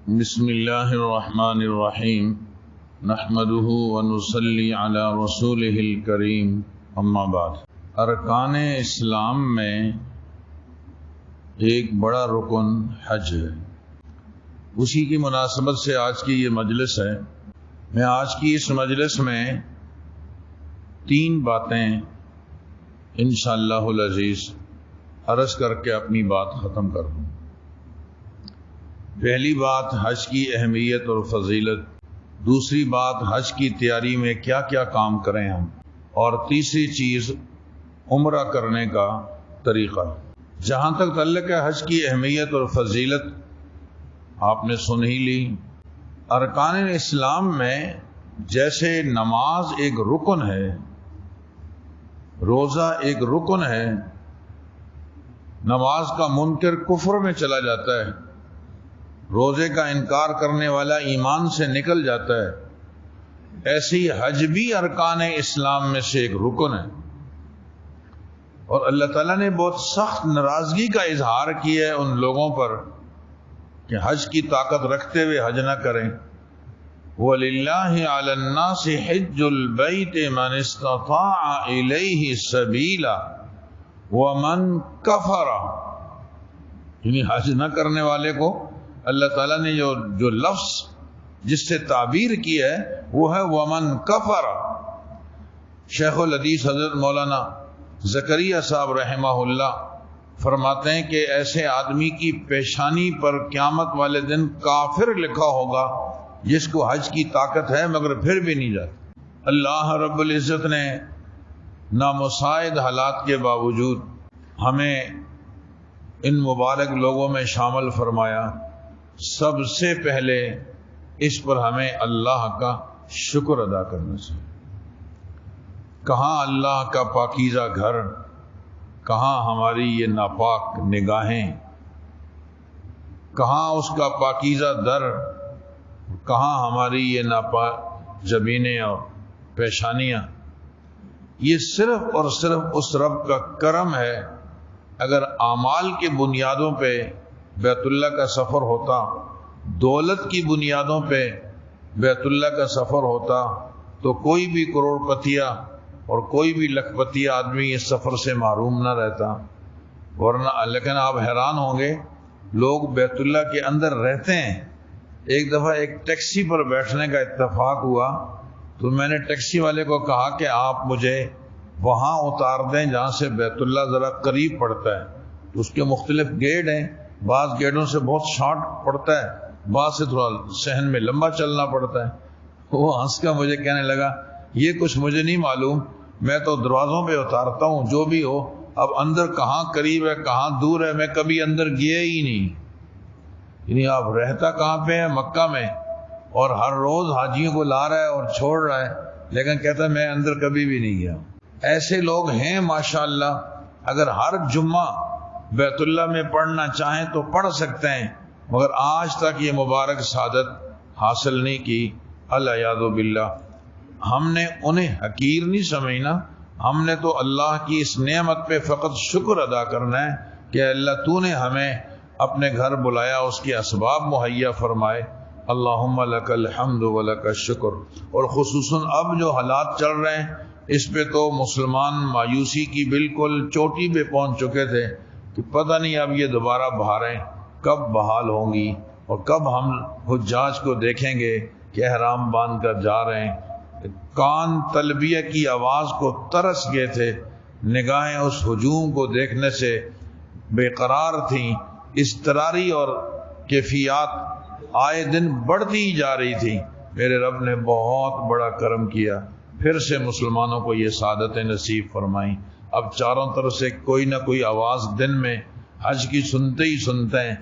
بسم اللہ الرحمن الرحیم نحمده ونصلی علی رسوله الکریم اما بعد۔ ارکان اسلام میں ایک بڑا رکن حج ہے، اسی کی مناسبت سے آج کی یہ مجلس ہے۔ میں آج کی اس مجلس میں 3 باتیں انشاءاللہ العزیز عرض کر کے اپنی بات ختم کر دوں۔ پہلی بات حج کی اہمیت اور فضیلت، دوسری بات حج کی تیاری میں کیا کیا کام کریں ہم، اور تیسری چیز عمرہ کرنے کا طریقہ۔ جہاں تک تعلق ہے حج کی اہمیت اور فضیلت، آپ نے سن ہی لی۔ ارکان اسلام میں جیسے نماز ایک رکن ہے، روزہ ایک رکن ہے، نماز کا منکر کفر میں چلا جاتا ہے، روزے کا انکار کرنے والا ایمان سے نکل جاتا ہے، ایسی حج بھی ارکان اسلام میں سے ایک رکن ہے۔ اور اللہ تعالیٰ نے بہت سخت ناراضگی کا اظہار کیا ہے ان لوگوں پر کہ حج کی طاقت رکھتے ہوئے حج نہ کریں۔ وَلِلَّهِ عَلَى النَّاسِ حِجُّ الْبَيْتِ مَنِ اسْتَطَاعَ إِلَيْهِ سَبِيلًا وَمَنْ كَفَرَ، یعنی حج نہ کرنے والے کو اللہ تعالیٰ نے جو لفظ جس سے تعبیر کی ہے وہ ہے وَمَنْ كَفَرَ۔ شیخ الحدیث حضرت مولانا زکریا صاحب رحمہ اللہ فرماتے ہیں کہ ایسے آدمی کی پیشانی پر قیامت والے دن کافر لکھا ہوگا جس کو حج کی طاقت ہے مگر پھر بھی نہیں جاتا۔ اللہ رب العزت نے نامساعد حالات کے باوجود ہمیں ان مبارک لوگوں میں شامل فرمایا۔ سب سے پہلے اس پر ہمیں اللہ کا شکر ادا کرنا چاہیے۔ کہاں اللہ کا پاکیزہ گھر، کہاں ہماری یہ ناپاک نگاہیں، کہاں اس کا پاکیزہ در، کہاں ہماری یہ ناپاک جبینیں اور پیشانیاں۔ یہ صرف اور صرف اس رب کا کرم ہے۔ اگر اعمال کی بنیادوں پہ بیت اللہ کا سفر ہوتا، دولت کی بنیادوں پہ بیت اللہ کا سفر ہوتا تو کوئی بھی کروڑ پتیا اور کوئی بھی لکھ پتیا آدمی اس سفر سے محروم نہ رہتا، ورنہ لیکن آپ حیران ہوں گے لوگ بیت اللہ کے اندر رہتے ہیں۔ ایک دفعہ ایک ٹیکسی پر بیٹھنے کا اتفاق ہوا تو میں نے ٹیکسی والے کو کہا کہ آپ مجھے وہاں اتار دیں جہاں سے بیت اللہ ذرا قریب پڑتا ہے۔ تو اس کے مختلف گیٹ ہیں، بعض گیٹوں سے بہت شارٹ پڑتا ہے، بعض سے تھوڑا صحن میں لمبا چلنا پڑتا ہے۔ وہ ہنس کا مجھے کہنے لگا یہ کچھ مجھے نہیں معلوم، میں تو دروازوں پہ اتارتا ہوں جو بھی ہو، اب اندر کہاں قریب ہے کہاں دور ہے میں کبھی اندر گیا ہی نہیں۔ یعنی آپ رہتا کہاں پہ ہے؟ مکہ میں، اور ہر روز حاجیوں کو لا رہا ہے اور چھوڑ رہا ہے، لیکن کہتا ہے میں اندر کبھی بھی نہیں گیا۔ ایسے لوگ ہیں ماشاءاللہ، اگر ہر جمعہ بیت اللہ میں پڑھنا چاہیں تو پڑھ سکتے ہیں، مگر آج تک یہ مبارک سعادت حاصل نہیں کی، العیاذ باللہ۔ ہم نے انہیں حقیر نہیں سمجھنا، ہم نے تو اللہ کی اس نعمت پہ فقط شکر ادا کرنا ہے کہ اللہ تو نے ہمیں اپنے گھر بلایا، اس کے اسباب مہیا فرمائے۔ اللہم لک الحمد ولک الشکر۔ اور خصوصاً اب جو حالات چل رہے ہیں اس پہ تو مسلمان مایوسی کی بالکل چوٹی پہ پہنچ چکے تھے کہ پتہ نہیں اب یہ دوبارہ بہاریں کب بحال ہوں گی اور کب ہم حجاج کو دیکھیں گے کہ احرام باندھ کر جا رہے ہیں۔ کان تلبیہ کی آواز کو ترس گئے تھے، نگاہیں اس ہجوم کو دیکھنے سے بے قرار تھیں، اضطراری اور کیفیات آئے دن بڑھتی ہی جا رہی تھی۔ میرے رب نے بہت بڑا کرم کیا، پھر سے مسلمانوں کو یہ سعادتیں نصیب فرمائیں۔ اب چاروں طرف سے کوئی نہ کوئی آواز دن میں حج کی سنتے ہی سنتے ہیں،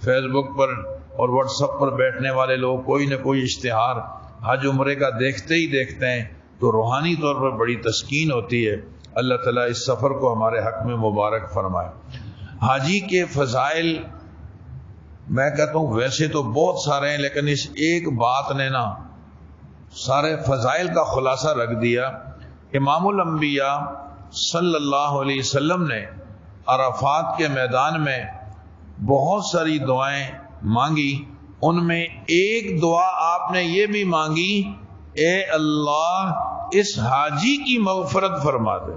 فیس بک پر اور واٹس ایپ پر بیٹھنے والے لوگ کوئی نہ کوئی اشتہار حج عمرے کا دیکھتے ہی دیکھتے ہیں، تو روحانی طور پر بڑی تسکین ہوتی ہے۔ اللہ تعالیٰ اس سفر کو ہمارے حق میں مبارک فرمائے۔ حاجی کے فضائل میں کہتا ہوں ویسے تو بہت سارے ہیں، لیکن اس ایک بات نے نا سارے فضائل کا خلاصہ رکھ دیا۔ امام الانبیاء صلی اللہ علیہ وسلم نے عرفات کے میدان میں بہت ساری دعائیں مانگی، ان میں ایک دعا آپ نے یہ بھی مانگی، اے اللہ اس حاجی کی مغفرت فرما دے۔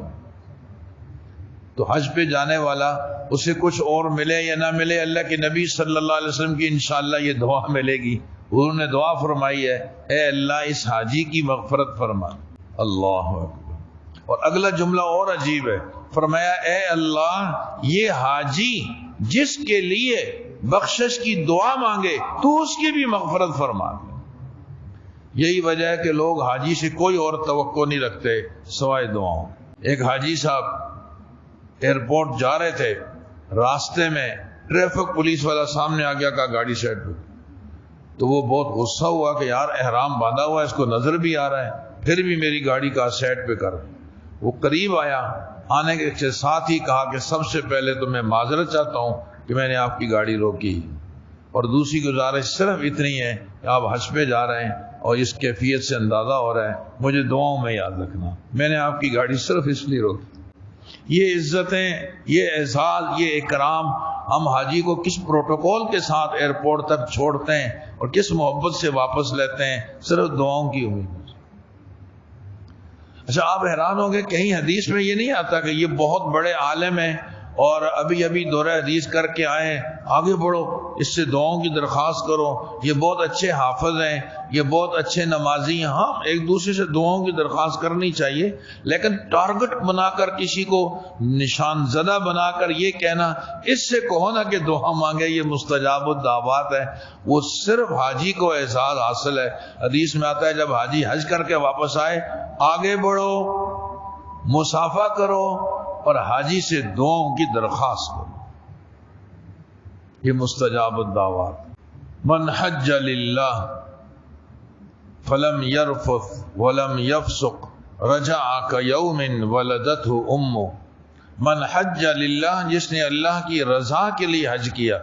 تو حج پہ جانے والا اسے کچھ اور ملے یا نہ ملے، اللہ کے نبی صلی اللہ علیہ وسلم کی انشاءاللہ یہ دعا ملے گی۔ حضور نے دعا فرمائی ہے، اے اللہ اس حاجی کی مغفرت فرما۔ اللہ اکبر۔ اور اگلا جملہ اور عجیب ہے، فرمایا اے اللہ یہ حاجی جس کے لیے بخشش کی دعا مانگے تو اس کی بھی مغفرت فرما دے۔ یہی وجہ ہے کہ لوگ حاجی سے کوئی اور توقع نہیں رکھتے سوائے دعاؤں۔ ایک حاجی صاحب ایئرپورٹ جا رہے تھے، راستے میں ٹریفک پولیس والا سامنے آ گیا، کہا گاڑی سائڈ پہ۔ تو وہ بہت غصہ ہوا کہ یار احرام باندھا ہوا ہے، اس کو نظر بھی آ رہا ہے، پھر بھی میری گاڑی کا سائڈ پہ کر۔ وہ قریب آیا، آنے کے ساتھ ہی کہا کہ سب سے پہلے تو میں معذرت چاہتا ہوں کہ میں نے آپ کی گاڑی روکی، اور دوسری گزارش صرف اتنی ہے کہ آپ حج پہ جا رہے ہیں اور اس کیفیت سے اندازہ ہو رہا ہے، مجھے دعاؤں میں یاد رکھنا، میں نے آپ کی گاڑی صرف اس لیے روکی۔ یہ عزتیں، یہ اعزاز، یہ اکرام ہم حاجی کو کس پروٹوکول کے ساتھ ایئرپورٹ تک چھوڑتے ہیں اور کس محبت سے واپس لیتے ہیں، صرف دعاؤں کی امید۔ اچھا آپ حیران ہوں گے، کہیں حدیث میں یہ نہیں آتا کہ یہ بہت بڑے عالم ہیں اور ابھی دورہ حدیث کر کے آئے، آگے بڑھو اس سے دعاؤں کی درخواست کرو، یہ بہت اچھے حافظ ہیں، یہ بہت اچھے نمازی ہیں۔ ہاں ایک دوسرے سے دعاؤں کی درخواست کرنی چاہیے، لیکن ٹارگٹ بنا کر کسی کو نشان زدہ بنا کر یہ کہنا اس سے کہو نا کہ دعا مانگے، یہ مستجاب الدعوات ہے، وہ صرف حاجی کو اعزاز حاصل ہے۔ حدیث میں آتا ہے جب حاجی حج کر کے واپس آئے، آگے بڑھو، مسافہ کرو اور حاجی سے دعاؤں کی درخواست کرو، یہ مستجاب الدعوات۔ من حج للہ فلم یرفث ولم یفسق رجع کیوم ولدتہ امہ۔ من حج للہ، جس نے اللہ کی رضا کے لیے حج کیا۔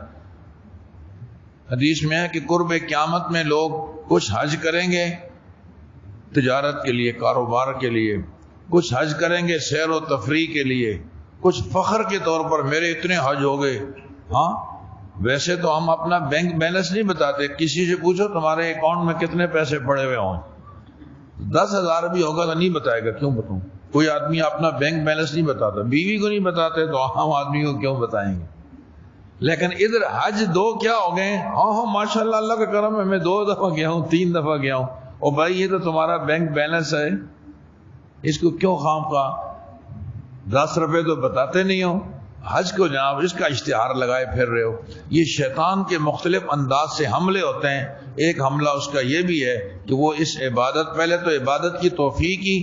حدیث میں ہے کہ قرب قیامت میں لوگ کچھ حج کریں گے تجارت کے لیے، کاروبار کے لیے، کچھ حج کریں گے سیر و تفریح کے لیے، کچھ فخر کے طور پر میرے اتنے حج ہو گئے۔ ہاں ویسے تو ہم اپنا بینک بیلنس نہیں بتاتے، کسی سے پوچھو تمہارے اکاؤنٹ میں کتنے پیسے پڑے ہوئے ہوں، 10,000 بھی ہوگا تو نہیں بتائے گا، کیوں بتاؤں؟ کوئی آدمی اپنا بینک بیلنس نہیں بتاتا، بیوی کو نہیں بتاتے تو عام آدمی کو کیوں بتائیں گے؟ لیکن ادھر حج 2 کیا ہو گئے؟ ہاں ماشاءاللہ اللہ کا کرم ہے، میں 2 دفعہ گیا ہوں، 3 دفعہ گیا ہوں۔ اور بھائی یہ تو تمہارا بینک بیلنس ہے، اس کو کیوں خام کا 10 روپے تو بتاتے نہیں ہو؟ حج کو جناب اس کا اشتہار لگائے پھر رہے ہو۔ یہ شیطان کے مختلف انداز سے حملے ہوتے ہیں۔ ایک حملہ اس کا یہ بھی ہے کہ وہ اس عبادت، پہلے تو عبادت کی توفیق ہی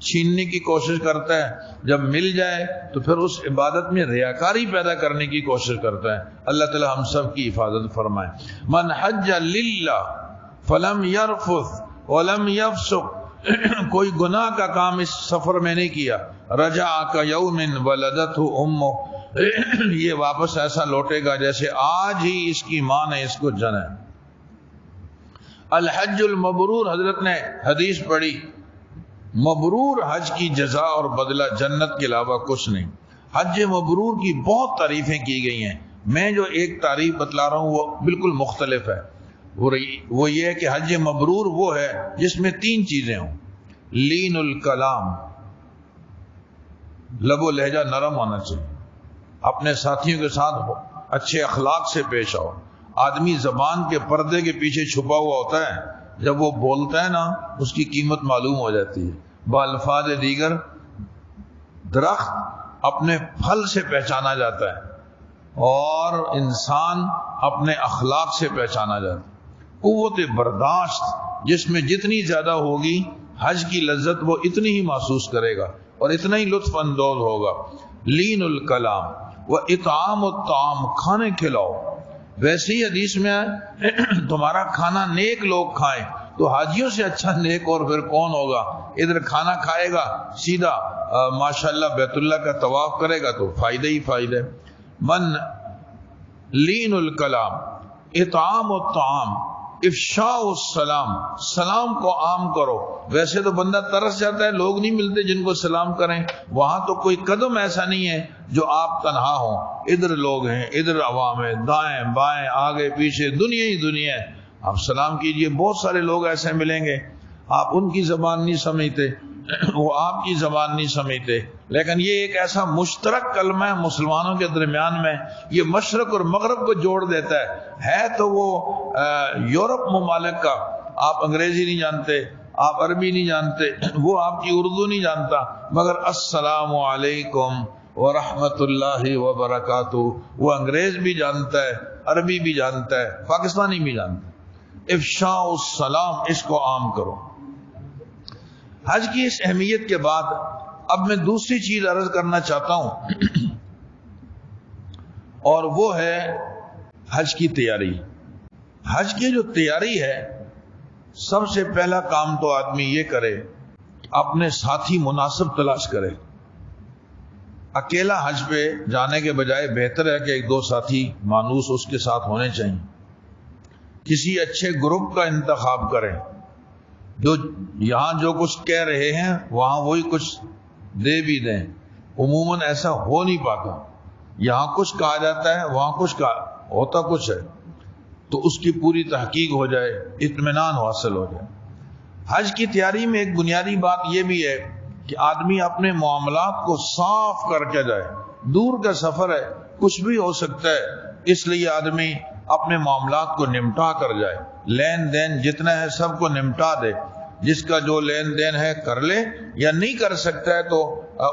چھیننے کی کوشش کرتا ہے، جب مل جائے تو پھر اس عبادت میں ریاکاری پیدا کرنے کی کوشش کرتا ہے۔ اللہ تعالی ہم سب کی حفاظت فرمائے۔ من حج للہ فلم یرفث ولم یفسق، کوئی گناہ کا کام اس سفر میں نہیں کیا، رجع کیوم ولدتہ امہ، یہ واپس ایسا لوٹے گا جیسے آج ہی اس کی ماں نے اس کو جنا۔ الحج المبرور، حضرت نے حدیث پڑھی، مبرور حج کی جزا اور بدلہ جنت کے علاوہ کچھ نہیں۔ حج مبرور کی بہت تعریفیں کی گئی ہیں، میں جو ایک تعریف بتلا رہا ہوں وہ بالکل مختلف ہے۔ وہ یہ ہے کہ حج مبرور وہ ہے جس میں 3 چیزیں ہوں۔ لین الکلام، لب و لہجہ نرم ہونا چاہیے، اپنے ساتھیوں کے ساتھ اچھے اخلاق سے پیش آؤ۔ آدمی زبان کے پردے کے پیچھے چھپا ہوا ہوتا ہے، جب وہ بولتا ہے نا اس کی قیمت معلوم ہو جاتی ہے۔ بالفاظ دیگر درخت اپنے پھل سے پہچانا جاتا ہے اور انسان اپنے اخلاق سے پہچانا جاتا ہے۔ قوت برداشت جس میں جتنی زیادہ ہوگی حج کی لذت وہ اتنی ہی محسوس کرے گا اور اتنا ہی لطف اندوز ہوگا۔ لین الکلام و اطعام الطعام، کھانے کھلاؤ۔ ویسے ہی حدیث میں تمہارا کھانا نیک لوگ کھائیں، تو حاجیوں سے اچھا نیک اور پھر کون ہوگا؟ ادھر کھانا کھائے گا، سیدھا ماشاءاللہ بیت اللہ کا طواف کرے گا تو فائدہ ہی فائدہ۔ من لین الکلام، اطعام الطعام، افشاء السلام، سلام کو عام کرو۔ ویسے تو بندہ ترس جاتا ہے، لوگ نہیں ملتے جن کو سلام کریں، وہاں تو کوئی قدم ایسا نہیں ہے جو آپ تنہا ہوں، ادھر لوگ ہیں، ادھر عوام ہے، دائیں بائیں آگے پیچھے دنیا ہی دنیا ہے۔ آپ سلام کیجئے. بہت سارے لوگ ایسے ملیں گے آپ ان کی زبان نہیں سمجھتے, وہ آپ کی زبان نہیں سمجھتے, لیکن یہ ایک ایسا مشترک کلمہ ہے مسلمانوں کے درمیان میں, یہ مشرق اور مغرب کو جوڑ دیتا ہے تو وہ یورپ ممالک کا. آپ انگریزی نہیں جانتے, آپ عربی نہیں جانتے, وہ آپ کی اردو نہیں جانتا, مگر السلام علیکم ورحمۃ اللہ وبرکاتہ وہ انگریز بھی جانتا ہے, عربی بھی جانتا ہے, پاکستانی بھی جانتا ہے. افشاء السلام, اس کو عام کرو. حج کی اس اہمیت کے بعد اب میں دوسری چیز عرض کرنا چاہتا ہوں اور وہ ہے حج کی تیاری. حج کی جو تیاری ہے, سب سے پہلا کام تو آدمی یہ کرے اپنے ساتھی مناسب تلاش کرے. اکیلا حج پہ جانے کے بجائے بہتر ہے کہ ایک دو ساتھی مانوس اس کے ساتھ ہونے چاہیے. کسی اچھے گروپ کا انتخاب کریں جو یہاں جو کچھ کہہ رہے ہیں وہاں وہی کچھ دے بھی دیں. عموماً ایسا ہو نہیں پاتا, یہاں کچھ کہا جاتا ہے وہاں کچھ ہوتا کچھ ہے, تو اس کی پوری تحقیق ہو جائے, اطمینان حاصل ہو جائے. حج کی تیاری میں ایک بنیادی بات یہ بھی ہے کہ آدمی اپنے معاملات کو صاف کر کے جائے. دور کا سفر ہے, کچھ بھی ہو سکتا ہے, اس لیے آدمی اپنے معاملات کو نمٹا کر جائے. لین دین جتنا ہے سب کو نمٹا دے, جس کا جو لین دین ہے کر لے, یا نہیں کر سکتا ہے تو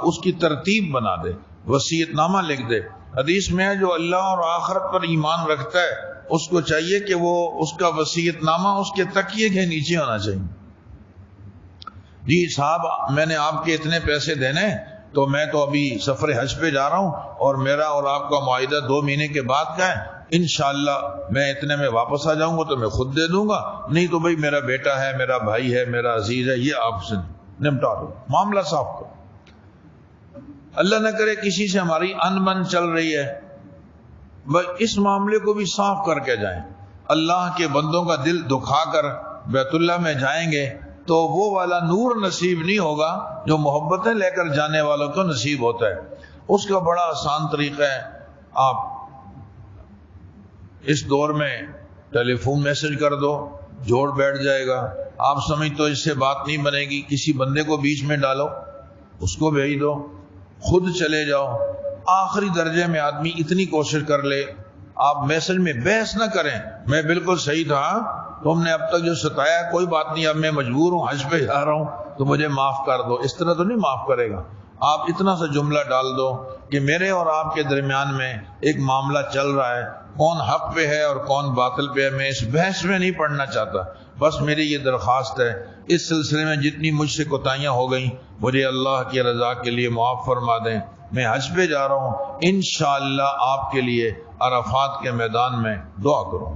اس کی ترتیب بنا دے, وصیت نامہ لکھ دے. حدیث میں ہے جو اللہ اور آخرت پر ایمان رکھتا ہے اس کو چاہیے کہ وہ اس کا وصیت نامہ اس کے تکیے کے نیچے ہونا چاہیے. جی صاحب میں نے آپ کے اتنے پیسے دینے, تو میں تو ابھی سفر حج پہ جا رہا ہوں اور میرا اور آپ کا معاہدہ 2 مہینے کے بعد کا ہے, انشاءاللہ میں اتنے میں واپس آ جاؤں گا تو میں خود دے دوں گا, نہیں تو بھئی میرا بیٹا ہے, میرا بھائی ہے, میرا عزیز ہے, یہ آپ سے نمٹا دو, معاملہ صاف کرو. اللہ نہ کرے کسی سے ہماری انبن چل رہی ہے, اس معاملے کو بھی صاف کر کے جائیں. اللہ کے بندوں کا دل دکھا کر بیت اللہ میں جائیں گے تو وہ والا نور نصیب نہیں ہوگا جو محبتیں لے کر جانے والوں کو نصیب ہوتا ہے. اس کا بڑا آسان طریقہ ہے, آپ اس دور میں ٹیلی فون میسج کر دو, جوڑ بیٹھ جائے گا. آپ سمجھ تو اس سے بات نہیں بنے گی, کسی بندے کو بیچ میں ڈالو, اس کو بھیج دو, خود چلے جاؤ. آخری درجے میں آدمی اتنی کوشش کر لے, آپ میسج میں بحث نہ کریں, میں بالکل صحیح تھا, تم نے اب تک جو ستایا کوئی بات نہیں, اب میں مجبور ہوں, حج پہ جا رہا ہوں تو مجھے معاف کر دو. اس طرح تو نہیں معاف کرے گا. آپ اتنا سا جملہ ڈال دو کہ میرے اور آپ کے درمیان میں ایک معاملہ چل رہا ہے, کون حق پہ ہے اور کون باطل پہ ہے, میں اس بحث میں نہیں پڑھنا چاہتا, بس میری یہ درخواست ہے, اس سلسلے میں جتنی مجھ سے کوتاہیاں ہو گئیں مجھے اللہ کی رضا کے لیے معاف فرما دیں. میں حج پہ جا رہا ہوں, انشاءاللہ آپ کے لیے عرفات کے میدان میں دعا کروں.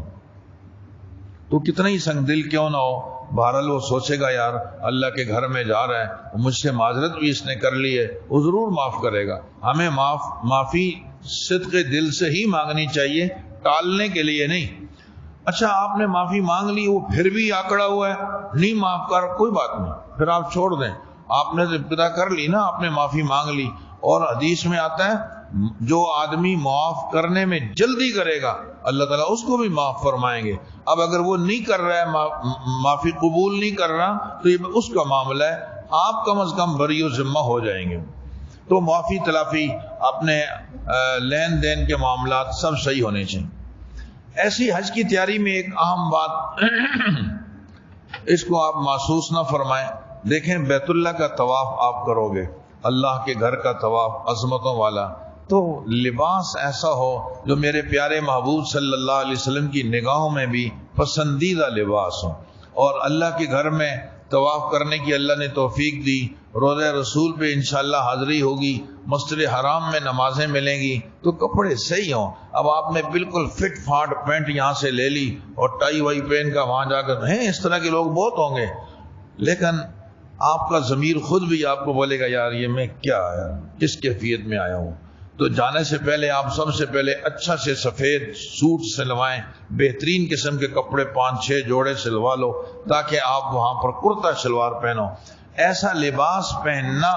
تو کتنا ہی سنگ دل کیوں نہ ہو, بہرحال وہ سوچے گا یار اللہ کے گھر میں جا رہا ہے, مجھ سے معذرت بھی اس نے کر لی ہے, وہ ضرور معاف کرے گا. ہمیں معافی صدق دل سے ہی مانگنی چاہیے, ٹالنے کے لیے نہیں. اچھا آپ نے معافی مانگ لی, وہ پھر بھی آکڑا ہوا ہے, نہیں معاف کر, کوئی بات نہیں, پھر آپ چھوڑ دیں. آپ نے ابتدا کر لی نا, آپ نے معافی مانگ لی, اور حدیث میں آتا ہے جو آدمی معاف کرنے میں جلدی کرے گا اللہ تعالیٰ اس کو بھی معاف فرمائیں گے. اب اگر وہ نہیں کر رہا ہے, معافی قبول نہیں کر رہا, تو یہ اس کا معاملہ ہے, آپ کم از کم بری و ذمہ ہو جائیں گے. تو معافی تلافی, اپنے لین دین کے معاملات سب صحیح ہونے چاہیے. ایسی حج کی تیاری میں ایک اہم بات اس کو آپ محسوس نہ فرمائیں. دیکھیں بیت اللہ کا طواف آپ کرو گے, اللہ کے گھر کا طواف عظمتوں والا, تو لباس ایسا ہو جو میرے پیارے محبوب صلی اللہ علیہ وسلم کی نگاہوں میں بھی پسندیدہ لباس ہو. اور اللہ کے گھر میں طواف کرنے کی اللہ نے توفیق دی, روضہ رسول پہ انشاءاللہ حاضری ہوگی, مسجد حرام میں نمازیں ملیں گی, تو کپڑے صحیح ہوں. اب آپ نے بالکل فٹ فاٹ پینٹ یہاں سے لے لی اور ٹائی وائی پہن کا وہاں جا کر ہیں, اس طرح کے لوگ بہت ہوں گے, لیکن آپ کا ضمیر خود بھی آپ کو بولے گا یار یہ میں کیا آیا, کس کیفیت میں آیا ہوں. تو جانے سے پہلے آپ سب سے پہلے اچھا سے سفید سوٹ سلوائیں, بہترین قسم کے کپڑے 5-6 جوڑے سلوا لو, تاکہ آپ وہاں پر کرتا شلوار پہنو. ایسا لباس پہننا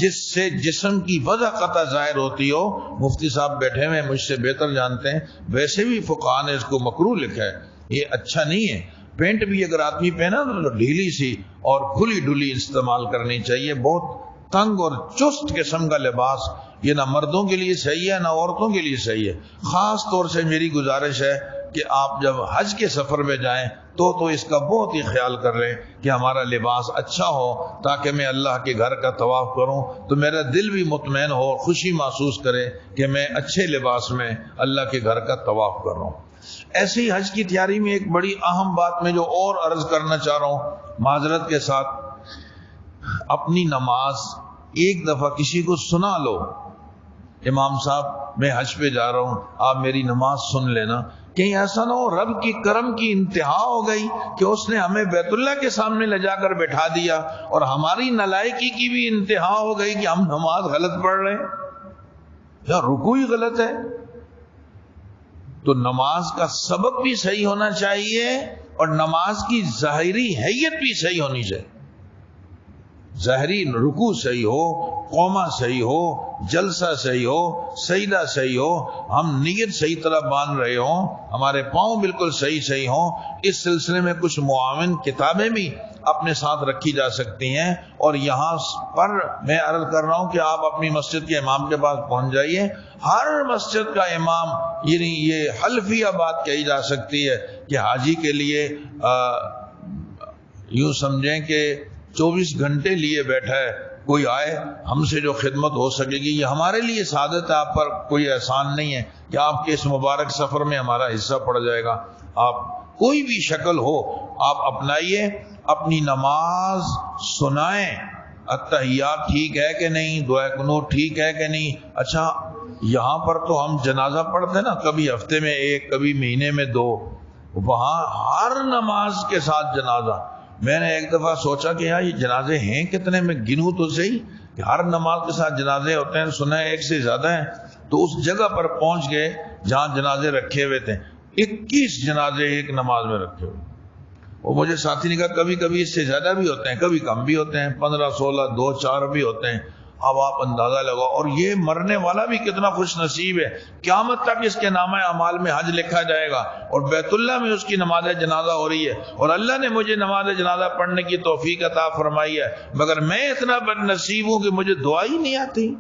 جس سے جسم کی وضع قطع ظاہر ہوتی ہو. مفتی صاحب بیٹھے ہوئے مجھ سے بہتر جانتے ہیں, ویسے بھی فقہاء نے اس کو مکروہ لکھا ہے, یہ اچھا نہیں ہے. پینٹ بھی اگر آدمی پہنا تو ڈھیلی سی اور کھلی ڈھلی استعمال کرنی چاہیے. بہت تنگ اور چست قسم کا لباس یہ نہ مردوں کے لیے صحیح ہے نہ عورتوں کے لیے صحیح ہے. خاص طور سے میری گزارش ہے کہ آپ جب حج کے سفر میں جائیں تو اس کا بہت ہی خیال کر لیں کہ ہمارا لباس اچھا ہو, تاکہ میں اللہ کے گھر کا طواف کروں تو میرا دل بھی مطمئن ہو, خوشی محسوس کرے کہ میں اچھے لباس میں اللہ کے گھر کا طواف کر رہا ہوں. ایسے ہی حج کی تیاری میں ایک بڑی اہم بات میں جو اور عرض کرنا چاہ رہا ہوں معذرت کے ساتھ, اپنی نماز ایک دفعہ کسی کو سنا لو, امام صاحب میں حج پہ جا رہا ہوں آپ میری نماز سن لینا. کہیں ایسا نہ ہو رب کی کرم کی انتہا ہو گئی کہ اس نے ہمیں بیت اللہ کے سامنے لے جا کر بٹھا دیا اور ہماری نالائکی کی بھی انتہا ہو گئی کہ ہم نماز غلط پڑھ رہے ہیں یا رکوع ہی غلط ہے. تو نماز کا سبق بھی صحیح ہونا چاہیے اور نماز کی ظاہری حیت بھی صحیح ہونی چاہیے. ظاہری رکوع صحیح ہو, قوما صحیح ہو, جلسہ صحیح ہو, سجدہ صحیح ہو, ہم نیت صحیح طرح باندھ رہے ہوں, ہمارے پاؤں بالکل صحیح ہوں. اس سلسلے میں کچھ معاون کتابیں بھی اپنے ساتھ رکھی جا سکتی ہیں. اور یہاں پر میں عرض کر رہا ہوں کہ آپ اپنی مسجد کے امام کے پاس پہنچ جائیے. ہر مسجد کا امام, یعنی یہ حلفیہ بات کہی جا سکتی ہے کہ حاجی کے لیے یوں سمجھیں کہ 24 گھنٹے لیے بیٹھا ہے, کوئی آئے ہم سے جو خدمت ہو سکے گی یہ ہمارے لیے سعادت ہے, آپ پر کوئی احسان نہیں ہے کہ آپ کے اس مبارک سفر میں ہمارا حصہ پڑ جائے گا. آپ کوئی بھی شکل ہو آپ اپنائیے, اپنی نماز سنائیں, التحیات ٹھیک ہے کہ نہیں, دعائے قنوت ٹھیک ہے کہ نہیں. اچھا یہاں پر تو ہم جنازہ پڑھتے ہیں نا, کبھی ہفتے میں ایک, کبھی مہینے میں 2, وہاں ہر نماز کے ساتھ جنازہ. میں نے ایک دفعہ سوچا کہ یار یہ جنازے ہیں کتنے, میں گنوں تو صحیح کہ ہر نماز کے ساتھ جنازے ہوتے ہیں, سنا ہے 1 سے زیادہ ہیں. تو اس جگہ پر پہنچ گئے جہاں جنازے رکھے ہوئے تھے, 21 جنازے ایک نماز میں رکھے ہوئے. وہ مجھے ساتھی نے کہا کبھی کبھی اس سے زیادہ بھی ہوتے ہیں, کبھی کم بھی ہوتے ہیں, 15 16 2 4 بھی ہوتے ہیں. اب آپ اندازہ لگاؤ, اور یہ مرنے والا بھی کتنا خوش نصیب ہے, قیامت تک اس کے نامہ اعمال میں حج لکھا جائے گا اور بیت اللہ میں اس کی نماز جنازہ ہو رہی ہے. اور اللہ نے مجھے نماز جنازہ پڑھنے کی توفیق عطا فرمائی ہے, مگر میں اتنا بد نصیب ہوں کہ مجھے دعا ہی نہیں آتی.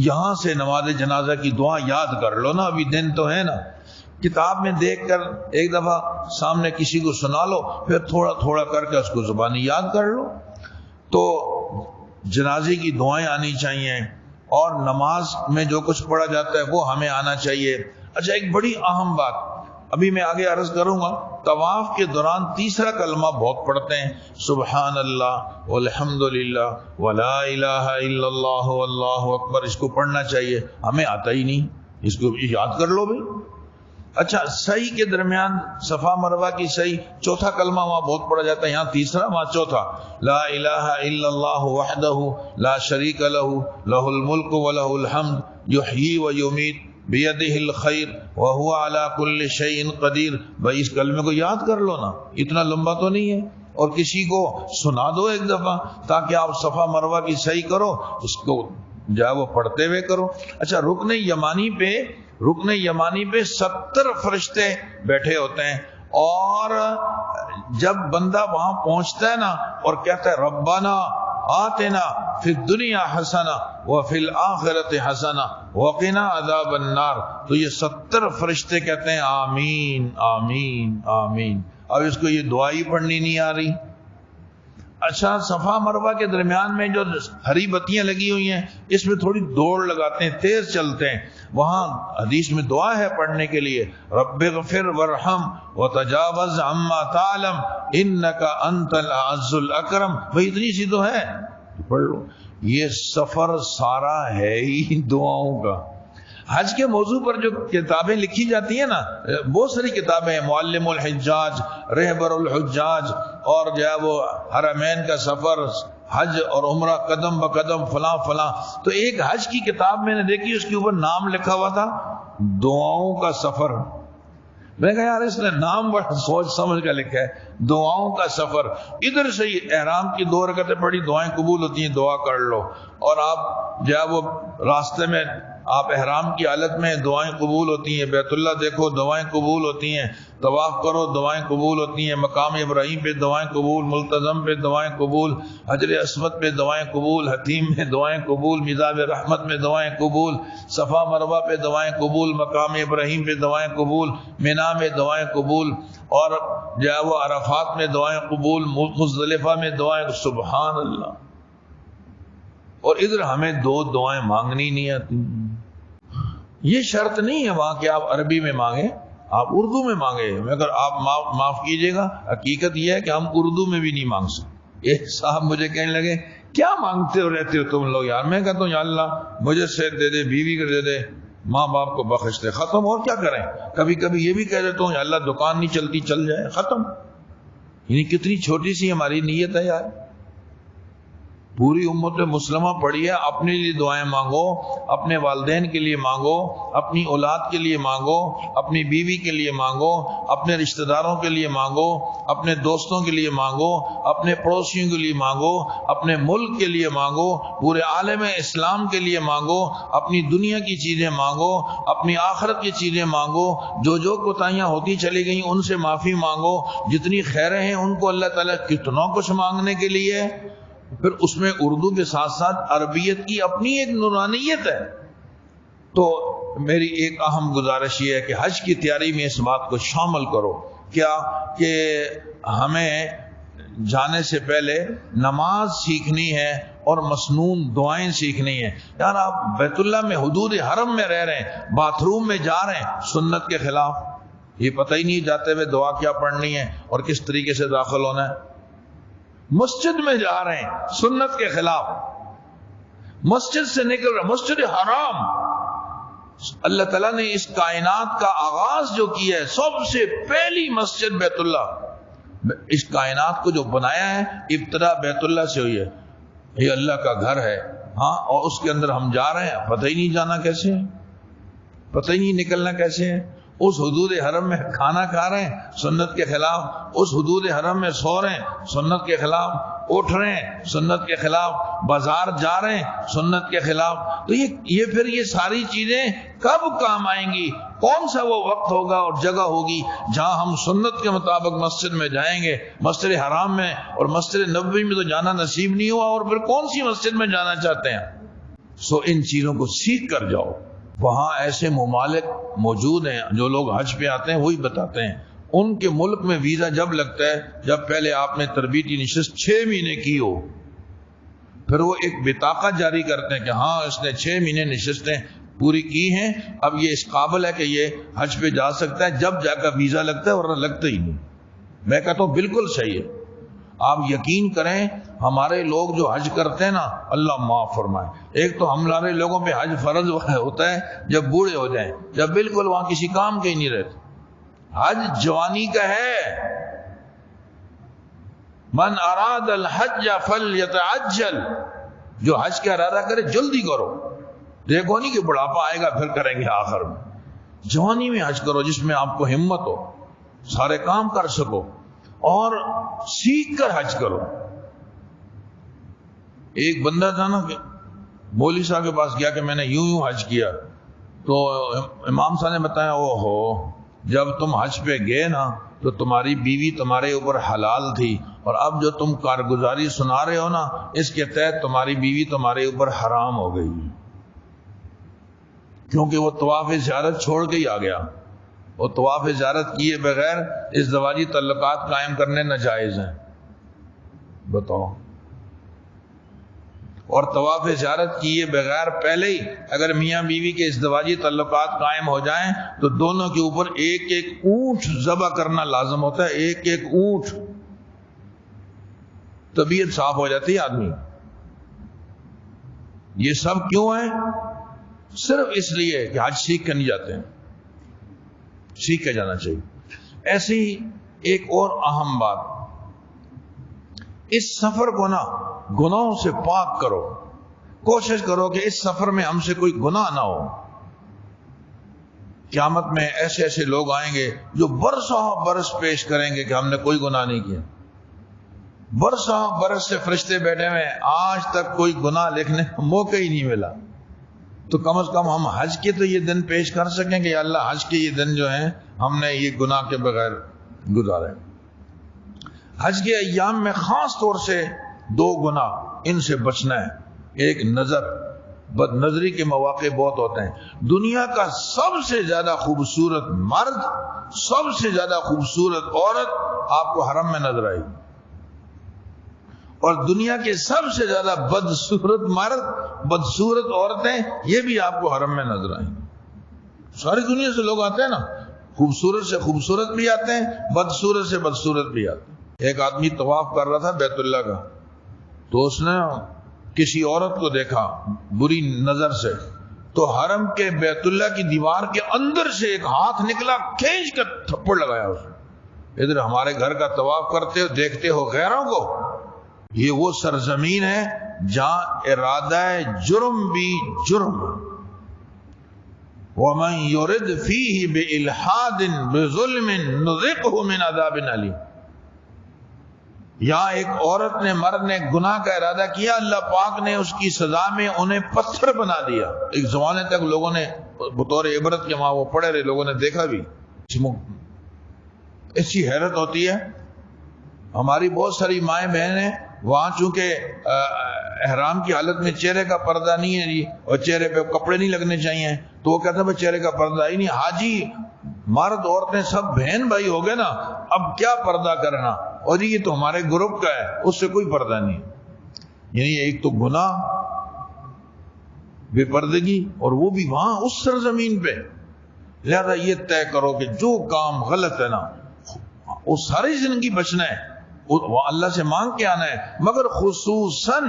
یہاں سے نماز جنازہ کی دعا یاد کر لو نا, ابھی دن تو ہے نا. کتاب میں دیکھ کر ایک دفعہ سامنے کسی کو سنا لو, پھر تھوڑا تھوڑا کر کے اس کو زبانی یاد کر لو. تو جنازے کی دعائیں آنی چاہیے اور نماز میں جو کچھ پڑھا جاتا ہے وہ ہمیں آنا چاہیے. اچھا ایک بڑی اہم بات ابھی میں آگے عرض کروں گا, طواف کے دوران تیسرا کلمہ بہت پڑھتے ہیں, سبحان اللہ والحمد للہ ولا الہ الا اللہ واللہ اکبر. اس کو پڑھنا چاہیے, ہمیں آتا ہی نہیں, اس کو یاد کر لو بھائی. اچھا سعی کے درمیان صفا مروہ کی سعی, چوتھا کلمہ وہاں بہت پڑھا جاتا ہے, یہاں تیسرا وہاں چوتھا. لا الہ الا اللہ وحدہ لا شریک لہ لہ الملک ولہ الحمد یحیی و یمیت بیدہ الخیر وہو علی کل شیء قدیر. بھائی اس کلمے کو یاد کر لو نا, اتنا لمبا تو نہیں ہے, اور کسی کو سنا دو ایک دفعہ تاکہ آپ صفا مروہ کی سعی کرو, اس کو جا وہ پڑھتے ہوئے کرو. اچھا رکن یمانی پہ 70 فرشتے بیٹھے ہوتے ہیں, اور جب بندہ وہاں پہنچتا ہے نا اور کہتا ہے ربنا آتنا فی الدنیا حسنہ وفی الآخرۃ حسنہ وقنا عذاب النار, تو یہ 70 فرشتے کہتے ہیں آمین آمین آمین. اب اس کو یہ دعا ہی پڑھنی نہیں آ رہی. اچھا صفا مروہ کے درمیان میں جو ہری بتیاں لگی ہوئی ہیں اس میں تھوڑی دوڑ لگاتے ہیں, تیز چلتے ہیں. وہاں حدیث میں دعا ہے پڑھنے کے لیے, رب اغفر وارحم وتجاوز عما تعلم انک انت العز الاکرم. بھئی اتنی سی تو ہے, پڑھ لو. یہ سفر سارا ہے ہی دعاؤں کا. حج کے موضوع پر جو کتابیں لکھی جاتی ہیں نا, بہت ساری کتابیں ہیں, معلم الحجاج, رہبر الحجاج, اور جو ہے وہ حرمین کا سفر, حج اور عمرہ قدم بقدم فلاں فلاں. تو ایک حج کی کتاب میں نے دیکھی, اس کے اوپر نام لکھا ہوا تھا دعاؤں کا سفر. میں نے کہا یار اس نے نام بڑا سوچ سمجھ کر لکھا ہے, دعاؤں کا سفر. ادھر سے احرام کی 2 رکعتیں پڑھی, دعائیں قبول ہوتی ہیں, دعا کر لو. اور آپ جو ہے وہ راستے میں آپ احرام کی حالت میں دعائیں قبول ہوتی ہیں، بیت اللہ دیکھو دعائیں قبول ہوتی ہیں، طواف کرو دعائیں قبول ہوتی ہیں، مقام ابراہیم پہ دعائیں قبول، ملتزم پہ دعائیں قبول، حجر اسود پہ دعائیں قبول، حتیم میں دعائیں قبول، میزاب رحمت میں دعائیں قبول، صفا مروہ پہ دعائیں قبول، مقام ابراہیم پہ دعائیں قبول، مینا میں دعائیں قبول، اور جو ہے وہ عرفات میں دعائیں قبول، مزدلفہ میں دعائیں، سبحان اللہ۔ اور ادھر ہمیں دو دعائیں مانگنی نہیں آتی۔ یہ شرط نہیں ہے وہاں کہ آپ عربی میں مانگیں، آپ اردو میں مانگیں، مگر آپ معاف کیجئے گا، حقیقت یہ ہے کہ ہم اردو میں بھی نہیں مانگ سکتے۔ ایک صاحب مجھے کہنے لگے کیا مانگتے ہو رہتے ہو تم لوگ یار؟ میں کہتا ہوں یا اللہ مجھے صحت دے دے، بیوی کو دے دے، ماں باپ کو بخش دے، ختم۔ اور کیا کریں؟ کبھی کبھی یہ بھی کہہ دیتا ہوں یا اللہ دکان نہیں چلتی چل جائے، ختم۔ یعنی کتنی چھوٹی سی ہماری نیت ہے یار۔ پوری امت مسلمہ پڑھی ہے، اپنے لیے دعائیں مانگو، اپنے والدین کے لیے مانگو، اپنی اولاد کے لیے مانگو، اپنی بیوی کے لیے مانگو، اپنے رشتہ داروں کے لیے مانگو، اپنے دوستوں کے لیے مانگو، اپنے پڑوسیوں کے لیے مانگو، اپنے ملک کے لیے مانگو، پورے عالم اسلام کے لیے مانگو، اپنی دنیا کی چیزیں مانگو، اپنی آخرت کی چیزیں مانگو، جو کوتاہیاں ہوتی چلی گئیں ان سے معافی مانگو، جتنی خیریں ہیں ان کو اللہ تعالیٰ کتنا کچھ مانگنے کے لیے۔ پھر اس میں اردو کے ساتھ ساتھ عربیت کی اپنی ایک نورانیت ہے۔ تو میری ایک اہم گزارش یہ ہے کہ حج کی تیاری میں اس بات کو شامل کرو، کیا کہ ہمیں جانے سے پہلے نماز سیکھنی ہے اور مسنون دعائیں سیکھنی ہیں۔ یار آپ بیت اللہ میں حدود حرم میں رہ رہے ہیں، باتھ روم میں جا رہے ہیں سنت کے خلاف، یہ پتہ ہی نہیں جاتے ہوئے دعا کیا پڑھنی ہے اور کس طریقے سے داخل ہونا ہے۔ مسجد میں جا رہے ہیں سنت کے خلاف، مسجد سے نکل رہے، مسجد حرام، اللہ تعالیٰ نے اس کائنات کا آغاز جو کیا ہے، سب سے پہلی مسجد بیت اللہ، اس کائنات کو جو بنایا ہے ابتدا بیت اللہ سے ہوئی ہے، یہ اللہ کا گھر ہے، ہاں، اور اس کے اندر ہم جا رہے ہیں، پتہ ہی نہیں جانا کیسے ہے، پتہ ہی نہیں نکلنا کیسے ہے۔ اس حدود حرم میں کھانا کھا رہے ہیں سنت کے خلاف، اس حدود حرم میں سو رہے ہیں سنت کے خلاف، اٹھ رہے ہیں سنت کے خلاف، بازار جا رہے ہیں سنت کے خلاف۔ تو یہ پھر یہ ساری چیزیں کب کام آئیں گی؟ کون سا وہ وقت ہوگا اور جگہ ہوگی جہاں ہم سنت کے مطابق مسجد میں جائیں گے؟ مسجد حرام میں اور مسجد نبوی میں تو جانا نصیب نہیں ہوا، اور پھر کون سی مسجد میں جانا چاہتے ہیں؟ سو ان چیزوں کو سیکھ کر جاؤ۔ وہاں ایسے ممالک موجود ہیں، جو لوگ حج پہ آتے ہیں وہی بتاتے ہیں، ان کے ملک میں ویزا جب لگتا ہے جب پہلے آپ نے تربیتی نشست 6 مہینے کی ہو، پھر وہ ایک بطاقہ جاری کرتے ہیں کہ ہاں اس نے 6 مہینے نشستیں پوری کی ہیں، اب یہ اس قابل ہے کہ یہ حج پہ جا سکتا ہے، جب جا کر ویزا لگتا ہے، ورنہ لگتا ہی نہیں۔ میں کہتا ہوں بالکل صحیح ہے۔ آپ یقین کریں ہمارے لوگ جو حج کرتے ہیں نا، اللہ معاف فرمائے، ایک تو ہمارے لوگوں پہ حج فرض ہوتا ہے جب بوڑھے ہو جائیں، جب بالکل وہاں کسی کام کے ہی نہیں رہتے۔ حج جوانی کا ہے، من اراد الحج فلیتعجل، جو حج کا ارادہ کرے جلدی کرو، دیکھو نہیں کہ بڑھاپا آئے گا پھر کریں گے آخر میں۔ جوانی میں حج کرو جس میں آپ کو ہمت ہو، سارے کام کر سکو، اور سیکھ کر حج کرو۔ ایک بندہ تھا نا کہ مولوی صاحب کے پاس گیا کہ میں نے یوں حج کیا، تو امام صاحب نے بتایا او ہو، جب تم حج پہ گئے نا تو تمہاری بیوی تمہارے اوپر حلال تھی، اور اب جو تم کارگزاری سنا رہے ہو نا اس کے تحت تمہاری بیوی تمہارے اوپر حرام ہو گئی، کیونکہ وہ طواف زیارت چھوڑ کے ہی آ گیا۔ وہ طواف زیارت کیے بغیر ازدواجی تعلقات قائم کرنے ناجائز ہیں، بتاؤ۔ اور طواف زیارت کیے بغیر پہلے ہی اگر میاں بیوی کے ازدواجی تعلقات قائم ہو جائیں تو دونوں کے اوپر ایک ایک اونٹ ذبح کرنا لازم ہوتا ہے، ایک ایک اونٹ، طبیعت صاف ہو جاتی ہے آدمی۔ یہ سب کیوں ہے؟ صرف اس لیے کہ حج سیکھ کے نہیں جاتے ہیں، سیکھ کے جانا چاہیے۔ ایسی ہی ایک اور اہم بات، اس سفر کو نا گناہوں سے پاک کرو، کوشش کرو کہ اس سفر میں ہم سے کوئی گناہ نہ ہو۔ قیامت میں ایسے ایسے لوگ آئیں گے جو برسوں برس پیش کریں گے کہ ہم نے کوئی گناہ نہیں کیا، برسوں برس سے فرشتے بیٹھے ہوئے، آج تک کوئی گناہ لکھنے کا موقع ہی نہیں ملا۔ تو کم از کم ہم حج کے تو یہ دن پیش کر سکیں کہ یا اللہ حج کے یہ دن جو ہیں ہم نے یہ گناہ کے بغیر گزارے. حج کے ایام میں خاص طور سے 2 گناہ ان سے بچنا ہے. ایک نظر، بد نظری کے مواقع بہت ہوتے ہیں. دنیا کا سب سے زیادہ خوبصورت مرد، سب سے زیادہ خوبصورت عورت آپ کو حرم میں نظر آئے گی، اور دنیا کے سب سے زیادہ بدصورت مرد، بدصورت عورتیں یہ بھی آپ کو حرم میں نظر آئیں گی. ساری دنیا سے لوگ آتے ہیں نا، خوبصورت سے خوبصورت بھی آتے ہیں، بدصورت سے بدصورت بھی آتے ہیں. ایک آدمی طواف کر رہا تھا بیت اللہ کا، تو اس نے کسی عورت کو دیکھا بری نظر سے، تو حرم کے بیت اللہ کی دیوار کے اندر سے ایک ہاتھ نکلا، کھینچ کر تھپڑ لگایا اس نے. ادھر ہمارے گھر کا طواف کرتے ہو، دیکھتے ہو غیروں کو. یہ وہ سرزمین ہے جہاں ارادہ جرم بھی جرم. وَمَن يُرِدْ فِيهِ بِإِلْحَادٍ بِظُلْمٍ نُذِقْهُ مِنْ عَذَابٍ عَلِيمٍ. یہاں ایک عورت نے، مرد نے گناہ کا ارادہ کیا، اللہ پاک نے اس کی سزا میں انہیں پتھر بنا دیا. ایک زمانے تک لوگوں نے بطور عبرت کے وہاں وہ پڑے رہے، لوگوں نے دیکھا بھی. ایسی حیرت ہوتی ہے. ہماری بہت ساری مائیں بہنیں وہاں چونکہ احرام کی حالت میں چہرے کا پردہ نہیں ہے جی، اور چہرے پہ کپڑے نہیں لگنے چاہیے، تو وہ کہتے ہیں چہرے کا پردہ ہی نہیں. حاجی مرد عورتیں سب بہن بھائی ہو گئے نا، اب کیا پردہ کرنا، اور یہ تو ہمارے گروپ کا ہے، اس سے کوئی پردہ نہیں. یعنی ایک تو گناہ، بے پردگی، اور وہ بھی وہاں اس سرزمین پہ. لہذا یہ طے کرو کہ جو کام غلط ہے نا، وہ ساری زندگی بچنا ہے، وہ اللہ سے مانگ کے آنا ہے، مگر خصوصاً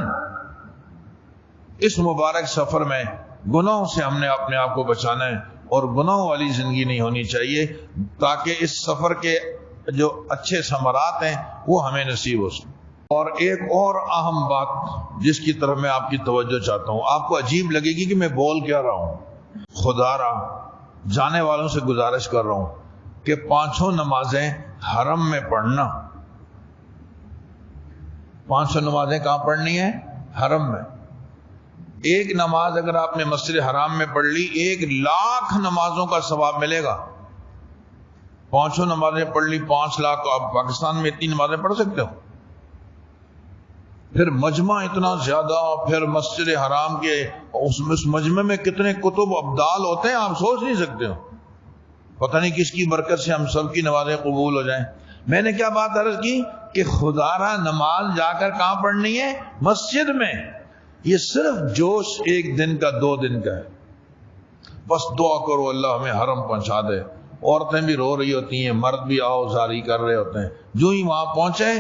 اس مبارک سفر میں گناہوں سے ہم نے اپنے آپ کو بچانا ہے، اور گناہوں والی زندگی نہیں ہونی چاہیے، تاکہ اس سفر کے جو اچھے ثمرات ہیں وہ ہمیں نصیب ہو سکیں. اور ایک اور اہم بات جس کی طرف میں آپ کی توجہ چاہتا ہوں، آپ کو عجیب لگے گی کہ میں بول کیا رہا ہوں، خدا را جانے والوں سے گزارش کر رہا ہوں کہ 5 نمازیں حرم میں پڑھنا. 500 نمازیں کہاں پڑھنی ہیں؟ حرم میں. ایک نماز اگر آپ نے مسجد حرام میں پڑھ لی، 1,00,000 نمازوں کا ثواب ملے گا. 500 نمازیں پڑھ لی، 5 لاکھ. تو آپ پاکستان میں اتنی نمازیں پڑھ سکتے ہو؟ پھر مجمع اتنا زیادہ، پھر مسجد حرام کے اس مجمع میں کتنے کتب ابدال ہوتے ہیں آپ سوچ نہیں سکتے ہو. پتہ نہیں کس کی برکت سے ہم سب کی نمازیں قبول ہو جائیں. میں نے کیا بات عرض کی کہ خدا را نماز جا کر کہاں پڑھنی ہے؟ مسجد میں. یہ صرف جوش 1 دن کا 2 دن کا ہے. بس دعا کرو اللہ ہمیں حرم پہنچا دے. عورتیں بھی رو رہی ہوتی ہیں، مرد بھی آؤ زاری کر رہے ہوتے ہیں. جو ہی وہاں پہنچے،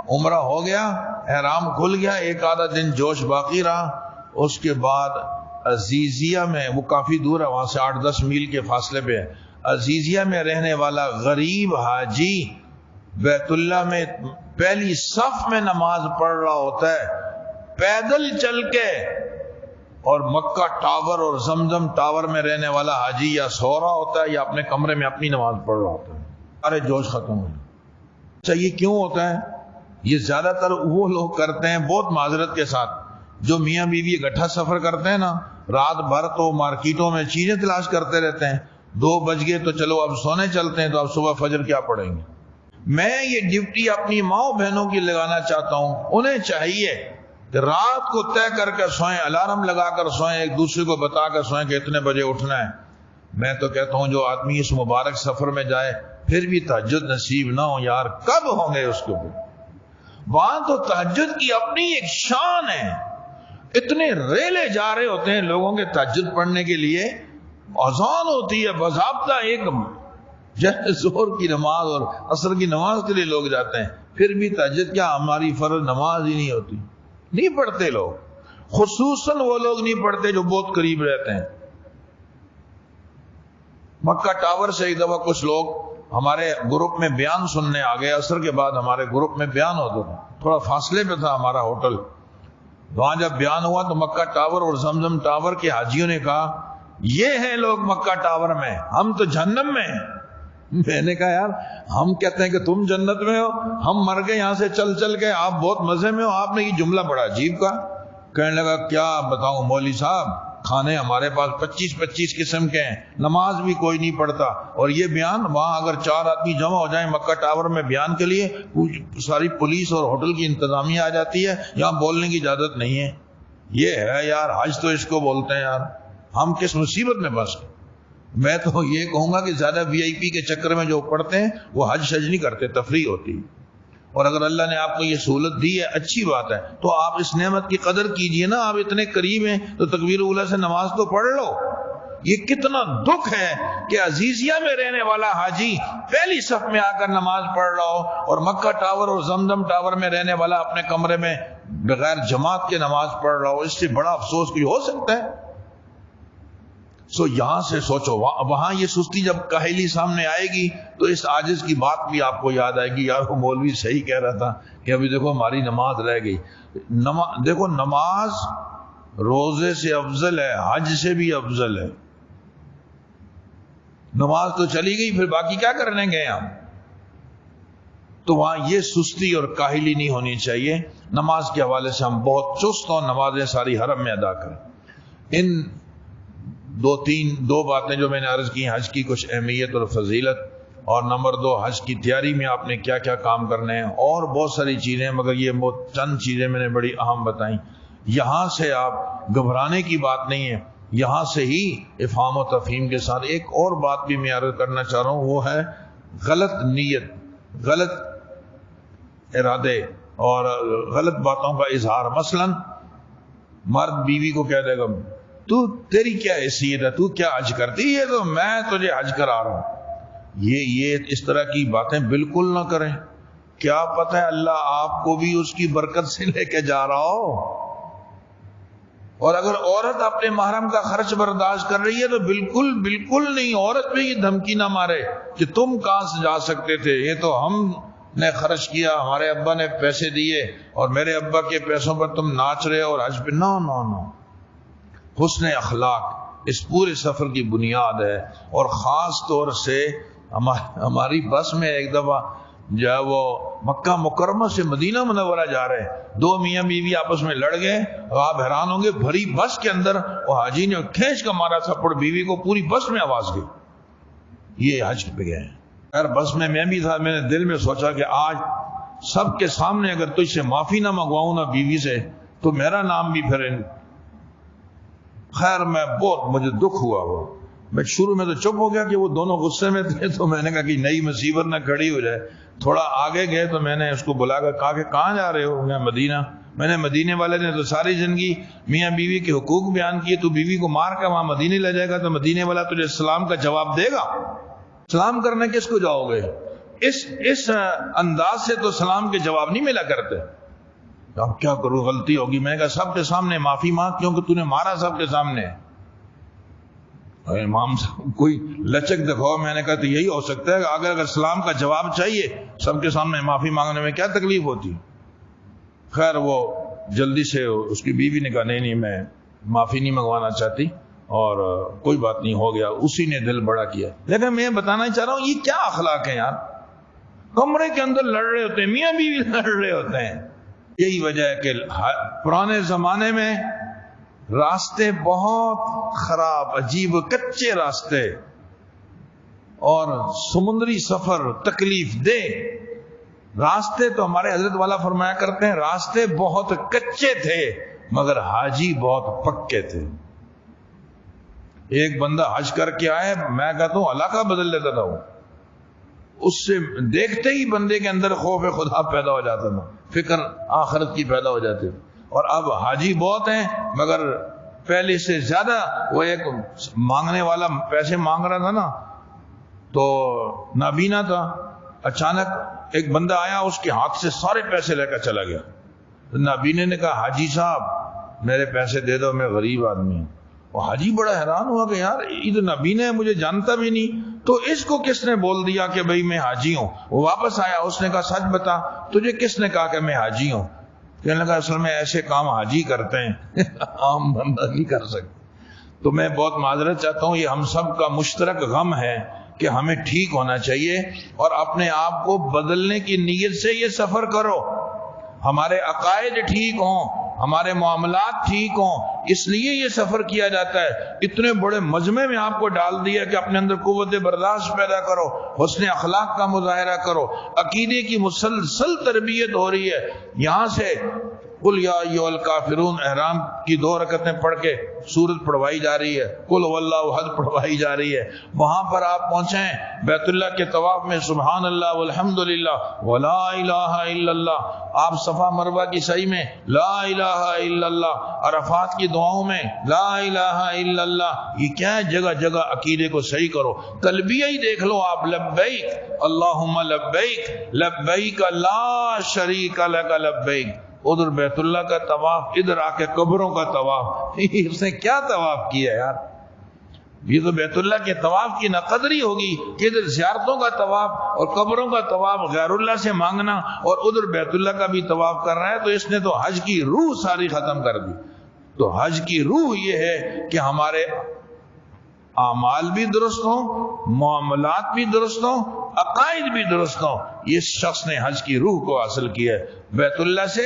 عمرہ ہو گیا، احرام کھل گیا، 1 آدھا دن جوش باقی رہا. اس کے بعد عزیزیہ میں، وہ کافی دور ہے وہاں سے، 8-10 میل کے فاصلے پہ ہے، عزیزیہ میں رہنے والا غریب حاجی بیت اللہ میں پہلی صف میں نماز پڑھ رہا ہوتا ہے پیدل چل کے، اور مکہ ٹاور اور زمزم ٹاور میں رہنے والا حاجی یا سو رہا ہوتا ہے یا اپنے کمرے میں اپنی نماز پڑھ رہا ہوتا ہے. سارے جوش ختم ہو. اچھا یہ کیوں ہوتا ہے؟ یہ زیادہ تر وہ لوگ کرتے ہیں، بہت معذرت کے ساتھ، جو میاں بیوی اکٹھا سفر کرتے ہیں نا، رات بھر تو مارکیٹوں میں چیزیں تلاش کرتے رہتے ہیں، 2 بج گئے تو چلو اب سونے چلتے ہیں، تو اب صبح فجر کیا پڑھیں گے. میں یہ ڈیوٹی اپنی ماؤں بہنوں کی لگانا چاہتا ہوں. انہیں چاہیے کہ رات کو طے کر کے سوئیں، الارم لگا کر سوئیں، ایک دوسرے کو بتا کر سوئیں کہ اتنے بجے اٹھنا ہے. میں تو کہتا ہوں جو آدمی اس مبارک سفر میں جائے پھر بھی تہجد نصیب نہ ہو، یار کب ہوں گے اس کو. وہاں تو تہجد کی اپنی ایک شان ہے. اتنے ریلے جا رہے ہوتے ہیں لوگوں کے تہجد پڑھنے کے لیے. اذان ہوتی ہے باضابطہ، ایک ظہر کی نماز اور عصر کی نماز کے لیے لوگ جاتے ہیں، پھر بھی تہجد کیا ہماری فرض نماز ہی نہیں ہوتی. نہیں پڑھتے لوگ، خصوصاً وہ لوگ نہیں پڑھتے جو بہت قریب رہتے ہیں. مکہ ٹاور سے ایک دفعہ کچھ لوگ ہمارے گروپ میں بیان سننے آ گئے. عصر کے بعد ہمارے گروپ میں بیان ہوتا تھا، تھوڑا فاصلے پہ تھا ہمارا ہوٹل. وہاں جب بیان ہوا تو مکہ ٹاور اور زمزم ٹاور کے حاجیوں نے کہا یہ ہیں لوگ مکہ ٹاور میں، ہم تو جہنم میں ہیں. میں نے کہا یار ہم کہتے ہیں کہ تم جنت میں ہو، ہم مر گئے یہاں سے چل چل کے، آپ بہت مزے میں ہو. آپ نے یہ جملہ بڑا عجیب کہا. کہنے لگا کیا بتاؤں مولوی صاحب، کھانے ہمارے پاس 25 قسم کے ہیں، نماز بھی کوئی نہیں پڑھتا، اور یہ بیان وہاں اگر 4 آدمی جمع ہو جائیں مکہ ٹاور میں بیان کے لیے، ساری پولیس اور ہوٹل کی انتظامیہ آ جاتی ہے، یہاں بولنے کی اجازت نہیں ہے۔ یہ ہے یار حج، تو اس کو بولتے ہیں یار، ہم کس مصیبت میں پھنس گئے۔ میں تو یہ کہوں گا کہ زیادہ VIP کے چکر میں جو پڑھتے ہیں وہ حج شج نہیں کرتے، تفریح ہوتی ہے۔ اور اگر اللہ نے آپ کو یہ سہولت دی ہے، اچھی بات ہے، تو آپ اس نعمت کی قدر کیجئے نا۔ آپ اتنے قریب ہیں تو تکبیر اولیٰ سے نماز تو پڑھ لو۔ یہ کتنا دکھ ہے کہ عزیزیہ میں رہنے والا حاجی پہلی صف میں آ کر نماز پڑھ رہا ہو، اور مکہ ٹاور اور زمزم ٹاور میں رہنے والا اپنے کمرے میں بغیر جماعت کے نماز پڑھ رہا ہو۔ اس سے بڑا افسوس کوئی ہو سکتا ہے؟ یہاں سے سوچو، وہاں یہ سستی جب کاہلی سامنے آئے گی تو اس عاجز کی بات بھی آپ کو یاد آئے گی، یار وہ مولوی صحیح کہہ رہا تھا کہ ابھی دیکھو ہماری نماز رہ گئی۔ دیکھو نماز روزے سے افضل ہے، حج سے بھی افضل ہے۔ نماز تو چلی گئی، پھر باقی کیا کرنے گئے ہم؟ تو وہاں یہ سستی اور کاہلی نہیں ہونی چاہیے۔ نماز کے حوالے سے ہم بہت چست اور نمازیں ساری حرم میں ادا کریں۔ ان دو باتیں جو میں نے عرض کی، حج کی کچھ اہمیت اور فضیلت، اور نمبر 2 حج کی تیاری میں آپ نے کیا کیا کام کرنے ہیں، اور بہت ساری چیزیں، مگر یہ چند چیزیں میں نے بڑی اہم بتائیں۔ یہاں سے آپ گھبرانے کی بات نہیں ہے، یہاں سے ہی افہام و تفہیم کے ساتھ ایک اور بات بھی میں عرض کرنا چاہ رہا ہوں، وہ ہے غلط نیت، غلط ارادے اور غلط باتوں کا اظہار۔ مثلا مرد بیوی کو کہہ دے گا تو تیری کیا حیثیت ہے، تو کیا حج کرتی ہے، تو میں تجھے حج کرا رہا ہوں۔ یہ اس طرح کی باتیں بالکل نہ کریں۔ کیا پتہ ہے اللہ آپ کو بھی اس کی برکت سے لے کے جا رہا ہو۔ اور اگر عورت اپنے محرم کا خرچ برداشت کر رہی ہے تو بالکل نہیں، عورت پہ یہ دھمکی نہ مارے کہ تم کہاں سے جا سکتے تھے، یہ تو ہم نے خرچ کیا، ہمارے ابا نے پیسے دیے اور میرے ابا کے پیسوں پر تم ناچ رہے ہو اور حج پہ۔ نو حسن اخلاق اس پورے سفر کی بنیاد ہے۔ اور خاص طور سے ہماری بس میں ایک دفعہ جو ہے وہ مکہ مکرمہ سے مدینہ منورہ جا رہے ہیں، 2 میاں بیوی آپس میں لڑ گئے، اور آپ حیران ہوں گے بھری بس کے اندر وہ حاجی نے کھینچ کا مارا تھپڑ بیوی کو، پوری بس میں آواز گئی۔ یہ حج پہ گئے ہیں۔ خیر بس میں بھی تھا، میں نے دل میں سوچا کہ آج سب کے سامنے اگر تجھ سے معافی نہ منگواؤں نا بیوی سے، تو میرا نام بھی پھر۔ خیر مجھے دکھ ہوا، میں شروع میں تو چپ ہو گیا کہ وہ دونوں غصے میں تھے، تو میں نے کہا کہ نئی مصیبت نہ کھڑی ہو جائے۔ تھوڑا آگے گئے تو میں نے اس کو بلا کر کہا کہ کہاں جا رہے ہو؟ میں مدینہ۔ میں نے مدینے والے نے تو ساری زندگی میاں بیوی کے حقوق بیان کیے، تو بیوی کو مار کر وہاں مدینے لے جائے گا تو مدینے والا تجھے سلام کا جواب دے گا؟ سلام کرنے کس کو جاؤ گے؟ اس انداز سے تو سلام کے جواب نہیں ملا کرتے۔ اب کیا کروں، غلطی ہوگی۔ میں نے کہا سب کے سامنے معافی مانگ، کیونکہ تو نے مارا سب کے سامنے۔ امام صاحب کوئی لچک دکھاؤ۔ میں نے کہا تو یہی ہو سکتا ہے، اگر سلام کا جواب چاہیے سب کے سامنے معافی مانگنے میں کیا تکلیف ہوتی۔ خیر وہ جلدی سے اس کی بیوی نے کہا نہیں میں معافی نہیں منگوانا چاہتی، اور کوئی بات نہیں، ہو گیا۔ اسی نے دل بڑا کیا۔ لیکن میں بتانا چاہ رہا ہوں یہ کیا اخلاق ہے یار، کمرے کے اندر لڑ رہے ہوتے ہیں، میاں بیوی لڑ رہے ہوتے ہیں۔ یہی وجہ ہے کہ پرانے زمانے میں راستے بہت خراب، عجیب کچے راستے، اور سمندری سفر تکلیف دہ راستے، تو ہمارے حضرت والا فرمایا کرتے ہیں راستے بہت کچے تھے مگر حاجی بہت پکے تھے۔ ایک بندہ حج کر کے آئے، میں کہتا ہوں علاقہ بدل لیتا تھا، وہ اس سے دیکھتے ہی بندے کے اندر خوف خدا پیدا ہو جاتا تھا، فکر آخرت کی پیدا ہو جاتی تھی۔ اور اب حاجی بہت ہیں مگر پہلے سے زیادہ، وہ ایک مانگنے والا پیسے مانگ رہا تھا نا، تو نابینا تھا، اچانک ایک بندہ آیا، اس کے ہاتھ سے سارے پیسے لے کر چلا گیا۔ نابینے نے کہا حاجی صاحب میرے پیسے دے دو، میں غریب آدمی ہوں۔ وہ حاجی بڑا حیران ہوا کہ یار یہ تو نابینا ہے، مجھے جانتا بھی نہیں، تو اس کو کس نے بول دیا کہ بھئی میں حاجی ہوں؟ وہ واپس آیا، اس نے کہا سچ بتا تجھے کس نے کہا کہ میں حاجی ہوں؟ کہنے لگا اصل میں ایسے کام حاجی کرتے ہیں، عام بندہ نہیں کر سکتا۔ تو میں بہت معذرت چاہتا ہوں، یہ ہم سب کا مشترک غم ہے کہ ہمیں ٹھیک ہونا چاہیے، اور اپنے آپ کو بدلنے کی نیت سے یہ سفر کرو۔ ہمارے عقائد ٹھیک ہوں، ہمارے معاملات ٹھیک ہوں، اس لیے یہ سفر کیا جاتا ہے۔ اتنے بڑے مجمع میں آپ کو ڈال دیا کہ اپنے اندر قوت برداشت پیدا کرو، حسن اخلاق کا مظاہرہ کرو، عقیدے کی مسلسل تربیت ہو رہی ہے۔ یہاں سے قل یا ایھا الکافرون احرام کی 2 رکعتیں پڑھ کے سورت پڑھوائی جا رہی ہے، قل هو اللہ احد پڑھوائی جا رہی ہے۔ وہاں پر آپ پہنچیں بیت اللہ کے طواف میں سبحان اللہ والحمد للہ ولا الہ الا اللہ، آپ صفا مروہ کی سعی میں لا الہ الا اللہ، عرفات کی دعاؤں میں لا الہ الا اللہ۔ یہ کیا ہے؟ جگہ جگہ عقیدے کو صحیح کرو۔ تلبیہ ہی دیکھ لو آپ، لبیک اللہم لبیک لبیک لا شریک لک لبیک۔ ادھر بیت اللہ کا طواف، ادھر آ کے قبروں کا طواف، اس نے کیا طواف کیا یار؟ یہ تو بیت اللہ کے طواف کی نقدری ہوگی کہ ادھر زیارتوں کا طواف اور قبروں کا طواف غیر اللہ سے مانگنا، اور ادھر بیت اللہ کا بھی طواف کر رہا ہے، تو اس نے تو حج کی روح ساری ختم کر دی۔ تو حج کی روح یہ ہے کہ ہمارے اعمال بھی درست ہوں، معاملات بھی درست ہوں، عقائد بھی درست ہوں۔ اس شخص نے حج کی روح کو حاصل کیا ہے۔ بیت اللہ سے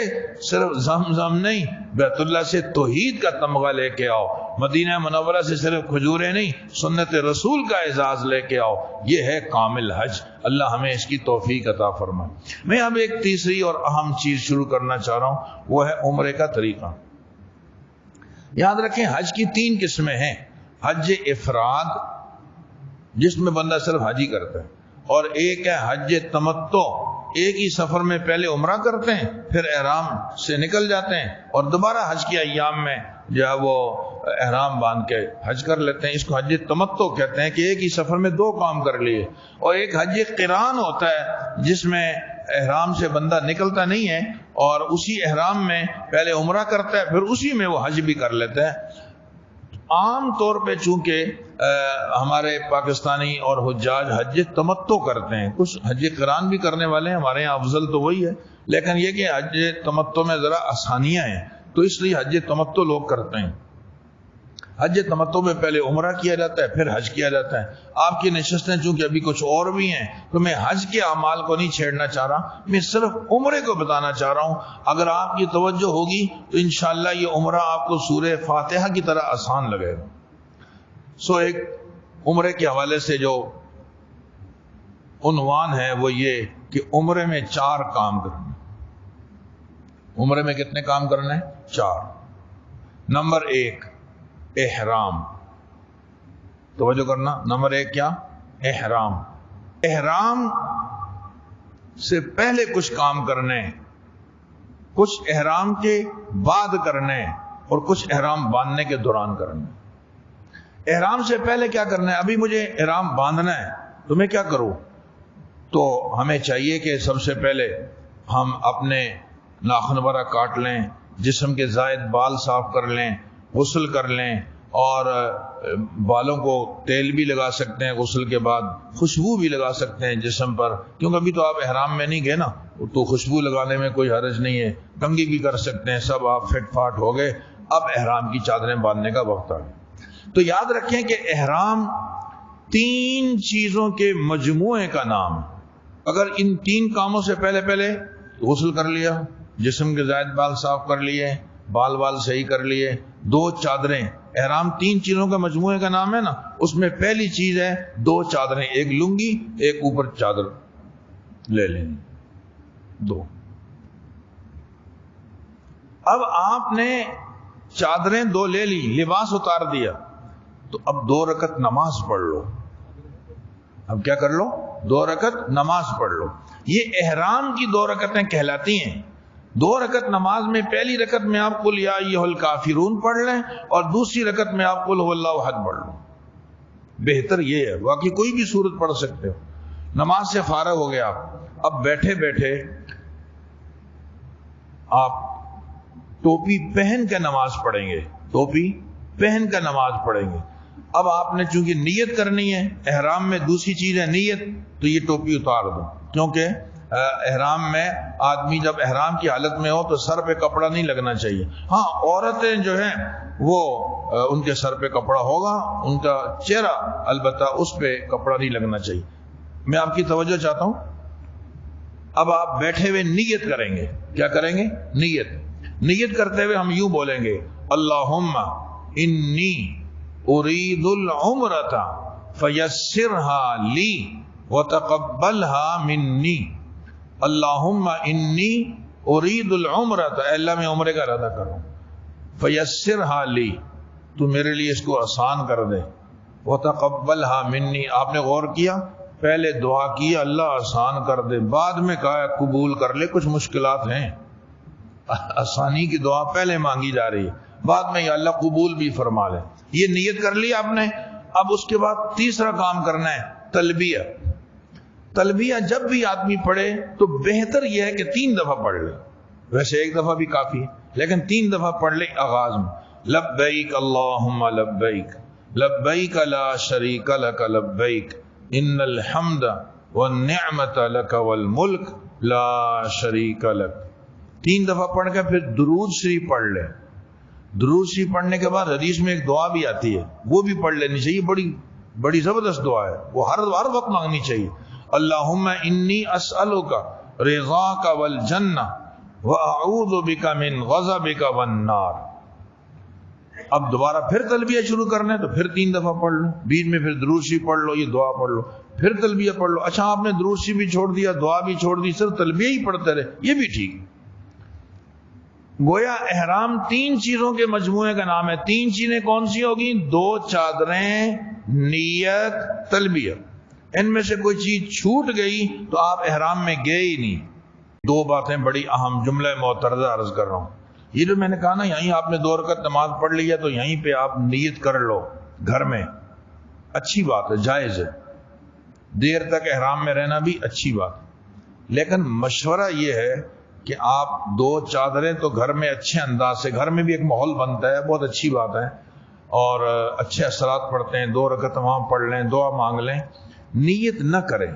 صرف زمزم نہیں، بیت اللہ سے توحید کا تمغہ لے کے آؤ، مدینہ منورہ سے صرف کھجوریں نہیں، سنت رسول کا اعزاز لے کے آؤ۔ یہ ہے کامل حج۔ اللہ ہمیں اس کی توفیق عطا فرمائے۔ میں اب ایک تیسری اور اہم چیز شروع کرنا چاہ رہا ہوں، وہ ہے عمرے کا طریقہ۔ یاد رکھیں حج کی 3 قسمیں ہیں۔ حج افراد جس میں بندہ صرف حج ہی کرتا ہے، اور ایک ہے حج تمتع، ایک ہی سفر میں پہلے عمرہ کرتے ہیں پھر احرام سے نکل جاتے ہیں اور دوبارہ حج کے ایام میں جو ہے وہ احرام باندھ کے حج کر لیتے ہیں۔ اس کو حج تمتع کہتے ہیں کہ ایک ہی سفر میں 2 کام کر لیے۔ اور ایک حج قران ہوتا ہے جس میں احرام سے بندہ نکلتا نہیں ہے اور اسی احرام میں پہلے عمرہ کرتا ہے پھر اسی میں وہ حج بھی کر لیتا ہے۔ عام طور پہ چونکہ ہمارے پاکستانی اور حجاج حج تمتع کرتے ہیں، کچھ حج قران بھی کرنے والے ہیں، ہمارے یہاں افضل تو وہی ہے، لیکن یہ کہ حج تمتع میں ذرا آسانیاں ہیں تو اس لیے حج تمتع لوگ کرتے ہیں۔ حج تمتع میں پہلے عمرہ کیا جاتا ہے پھر حج کیا جاتا ہے۔ آپ کی نشستیں چونکہ ابھی کچھ اور بھی ہیں تو میں حج کے اعمال کو نہیں چھیڑنا چاہ رہا، میں صرف عمرے کو بتانا چاہ رہا ہوں۔ اگر آپ کی توجہ ہوگی تو انشاءاللہ یہ عمرہ آپ کو سورہ فاتحہ کی طرح آسان لگے گا۔ ایک عمرے کے حوالے سے جو عنوان ہے وہ یہ کہ عمرے میں 4 کام کرنے۔ عمرے میں کتنے کام کرنے؟ 4۔ نمبر 1 احرام، توجہ کرنا، نمبر 1 کیا؟ احرام۔ احرام سے پہلے کچھ کام کرنے، کچھ احرام کے بعد کرنے اور کچھ احرام باندھنے کے دوران کرنے۔ احرام سے پہلے کیا کرنا ہے؟ ابھی مجھے احرام باندھنا ہے تو میں کیا کروں؟ تو ہمیں چاہیے کہ سب سے پہلے ہم اپنے ناخن وغیرہ کاٹ لیں، جسم کے زائد بال صاف کر لیں، غسل کر لیں، اور بالوں کو تیل بھی لگا سکتے ہیں، غسل کے بعد خوشبو بھی لگا سکتے ہیں جسم پر، کیونکہ ابھی تو آپ احرام میں نہیں گئے نا، تو خوشبو لگانے میں کوئی حرج نہیں ہے، کنگھی بھی کر سکتے ہیں، سب آپ فٹ فاٹ ہو گئے۔ اب احرام کی چادریں باندھنے کا وقت آ گیا۔ تو یاد رکھیں کہ احرام 3 چیزوں کے مجموعے کا نام ہے۔ اگر ان 3 کاموں سے پہلے غسل کر لیا، جسم کے زائد بال صاف کر لیے، بال صحیح کر لیے، 2 چادریں، احرام 3 چیزوں کا مجموعے کا نام ہے نا، اس میں پہلی چیز ہے 2 چادریں، ایک لنگی ایک اوپر چادر لے لیں، 2۔ اب آپ نے چادریں 2 لے لی، لباس اتار دیا، تو اب 2 رکعت نماز پڑھ لو۔ اب کیا کر لو؟ 2 رکعت نماز پڑھ لو۔ یہ احرام کی 2 رکعتیں کہلاتی ہیں۔ 2 رکعت نماز میں پہلی رکعت میں آپ قل یا ایھا الکافرون پڑھ لیں اور دوسری رکعت میں آپ قل هو اللہ احد پڑھ لو۔ بہتر یہ ہے، باقی کوئی بھی سورت پڑھ سکتے ہو۔ نماز سے فارغ ہو گئے آپ، اب بیٹھے بیٹھے آپ ٹوپی پہن کے نماز پڑھیں گے، ٹوپی پہن کے نماز پڑھیں گے۔ اب آپ نے چونکہ نیت کرنی ہے، احرام میں دوسری چیز ہے نیت، تو یہ ٹوپی اتار دو، کیونکہ احرام میں آدمی جب احرام کی حالت میں ہو تو سر پہ کپڑا نہیں لگنا چاہیے۔ ہاں عورتیں جو ہیں وہ ان کے سر پہ کپڑا ہوگا، ان کا چہرہ البتہ اس پہ کپڑا نہیں لگنا چاہیے۔ میں آپ کی توجہ چاہتا ہوں۔ اب آپ بیٹھے ہوئے نیت کریں گے، کیا کریں گے؟ نیت۔ نیت کرتے ہوئے ہم یوں بولیں گے اللہم انی ارید العمرۃ فیسرها لی وتقبلها منی. اللہم انی ارید العمرۃ، اے اللہ میں عمرے کا ارادہ کروں، فیسرها لی، تو میرے لیے اس کو آسان کر دے، وتقبلها منی، آپ نے غور کیا پہلے دعا کی اللہ آسان کر دے، بعد میں کہا قبول کر لے، کچھ مشکلات ہیں، آسانی کی دعا پہلے مانگی جا رہی ہے، بعد میں یا اللہ قبول بھی فرما لے. یہ نیت کر لی آپ نے. اب اس کے بعد تیسرا کام کرنا ہے تلبیہ. تلبیہ جب بھی آدمی پڑھے تو بہتر یہ ہے کہ 3 دفعہ پڑھ لے، ویسے 1 دفعہ بھی کافی ہے لیکن 3 دفعہ پڑھ لے آغاز میں. لبیک اللہم لبیک لبیک لا شریک لک لبیک ان الحمد والنعمت لک والملک لا شریک لک. 3 دفعہ پڑھ کے پھر درود شریف پڑھ لے. درود شریف پڑھنے کے بعد حدیث میں ایک دعا بھی آتی ہے، وہ بھی پڑھ لینی چاہیے، بڑی زبردست دعا ہے، وہ ہر وقت مانگنی چاہیے. اللہم انی اسألک رضاک والجنہ واعوذ بک من غضبک والنار. اب دوبارہ پھر تلبیہ شروع کرنا ہے تو پھر 3 دفعہ پڑھ لو، بیچ میں پھر درود شریف پڑھ لو، یہ دعا پڑھ لو، پھر تلبیہ پڑھ لو. اچھا آپ نے درود شریف بھی چھوڑ دیا، دعا بھی چھوڑ دی، صرف تلبیہ ہی پڑھتے رہے، یہ بھی ٹھیک. گویا احرام 3 چیزوں کے مجموعے کا نام ہے. 3 چیزیں کون سی ہوگی؟ 2 چادریں، نیت، تلبیہ. ان میں سے کوئی چیز چھوٹ گئی تو آپ احرام میں گئے ہی نہیں. 2 باتیں بڑی اہم، جملہ معترضہ عرض کر رہا ہوں. یہ جو میں نے کہا نا یہیں آپ نے 2 رکعت نماز پڑھ لی ہے تو یہیں پہ آپ نیت کر لو گھر میں، اچھی بات ہے، جائز ہے. دیر تک احرام میں رہنا بھی اچھی بات ہے، لیکن مشورہ یہ ہے کہ آپ 2 چادریں تو گھر میں اچھے انداز سے، گھر میں بھی ایک ماحول بنتا ہے، بہت اچھی بات ہے، اور اچھے اثرات پڑھتے ہیں، 2 رکعت وہاں پڑھ لیں، دعا مانگ لیں. نیت نہ کریں.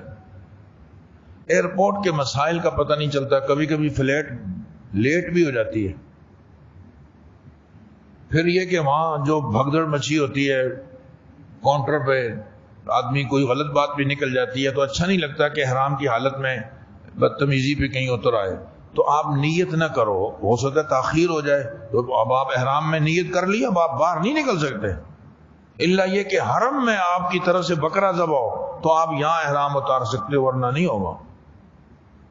ایئرپورٹ کے مسائل کا پتہ نہیں چلتا، کبھی کبھی فلائٹ لیٹ بھی ہو جاتی ہے. پھر یہ کہ وہاں جو بھگدڑ مچی ہوتی ہے کاؤنٹر پہ، آدمی کوئی غلط بات بھی نکل جاتی ہے تو اچھا نہیں لگتا کہ احرام کی حالت میں بدتمیزی پہ کہیں اتر آئے. تو آپ نیت نہ کرو، ہو سکتا ہے تاخیر ہو جائے، تو اب آپ احرام میں نیت کر لی، اب آپ باہر نہیں نکل سکتے الا یہ کہ حرم میں آپ کی طرف سے بکرا ذبح ہو تو آپ یہاں احرام اتار سکتے، ورنہ نہیں ہوگا.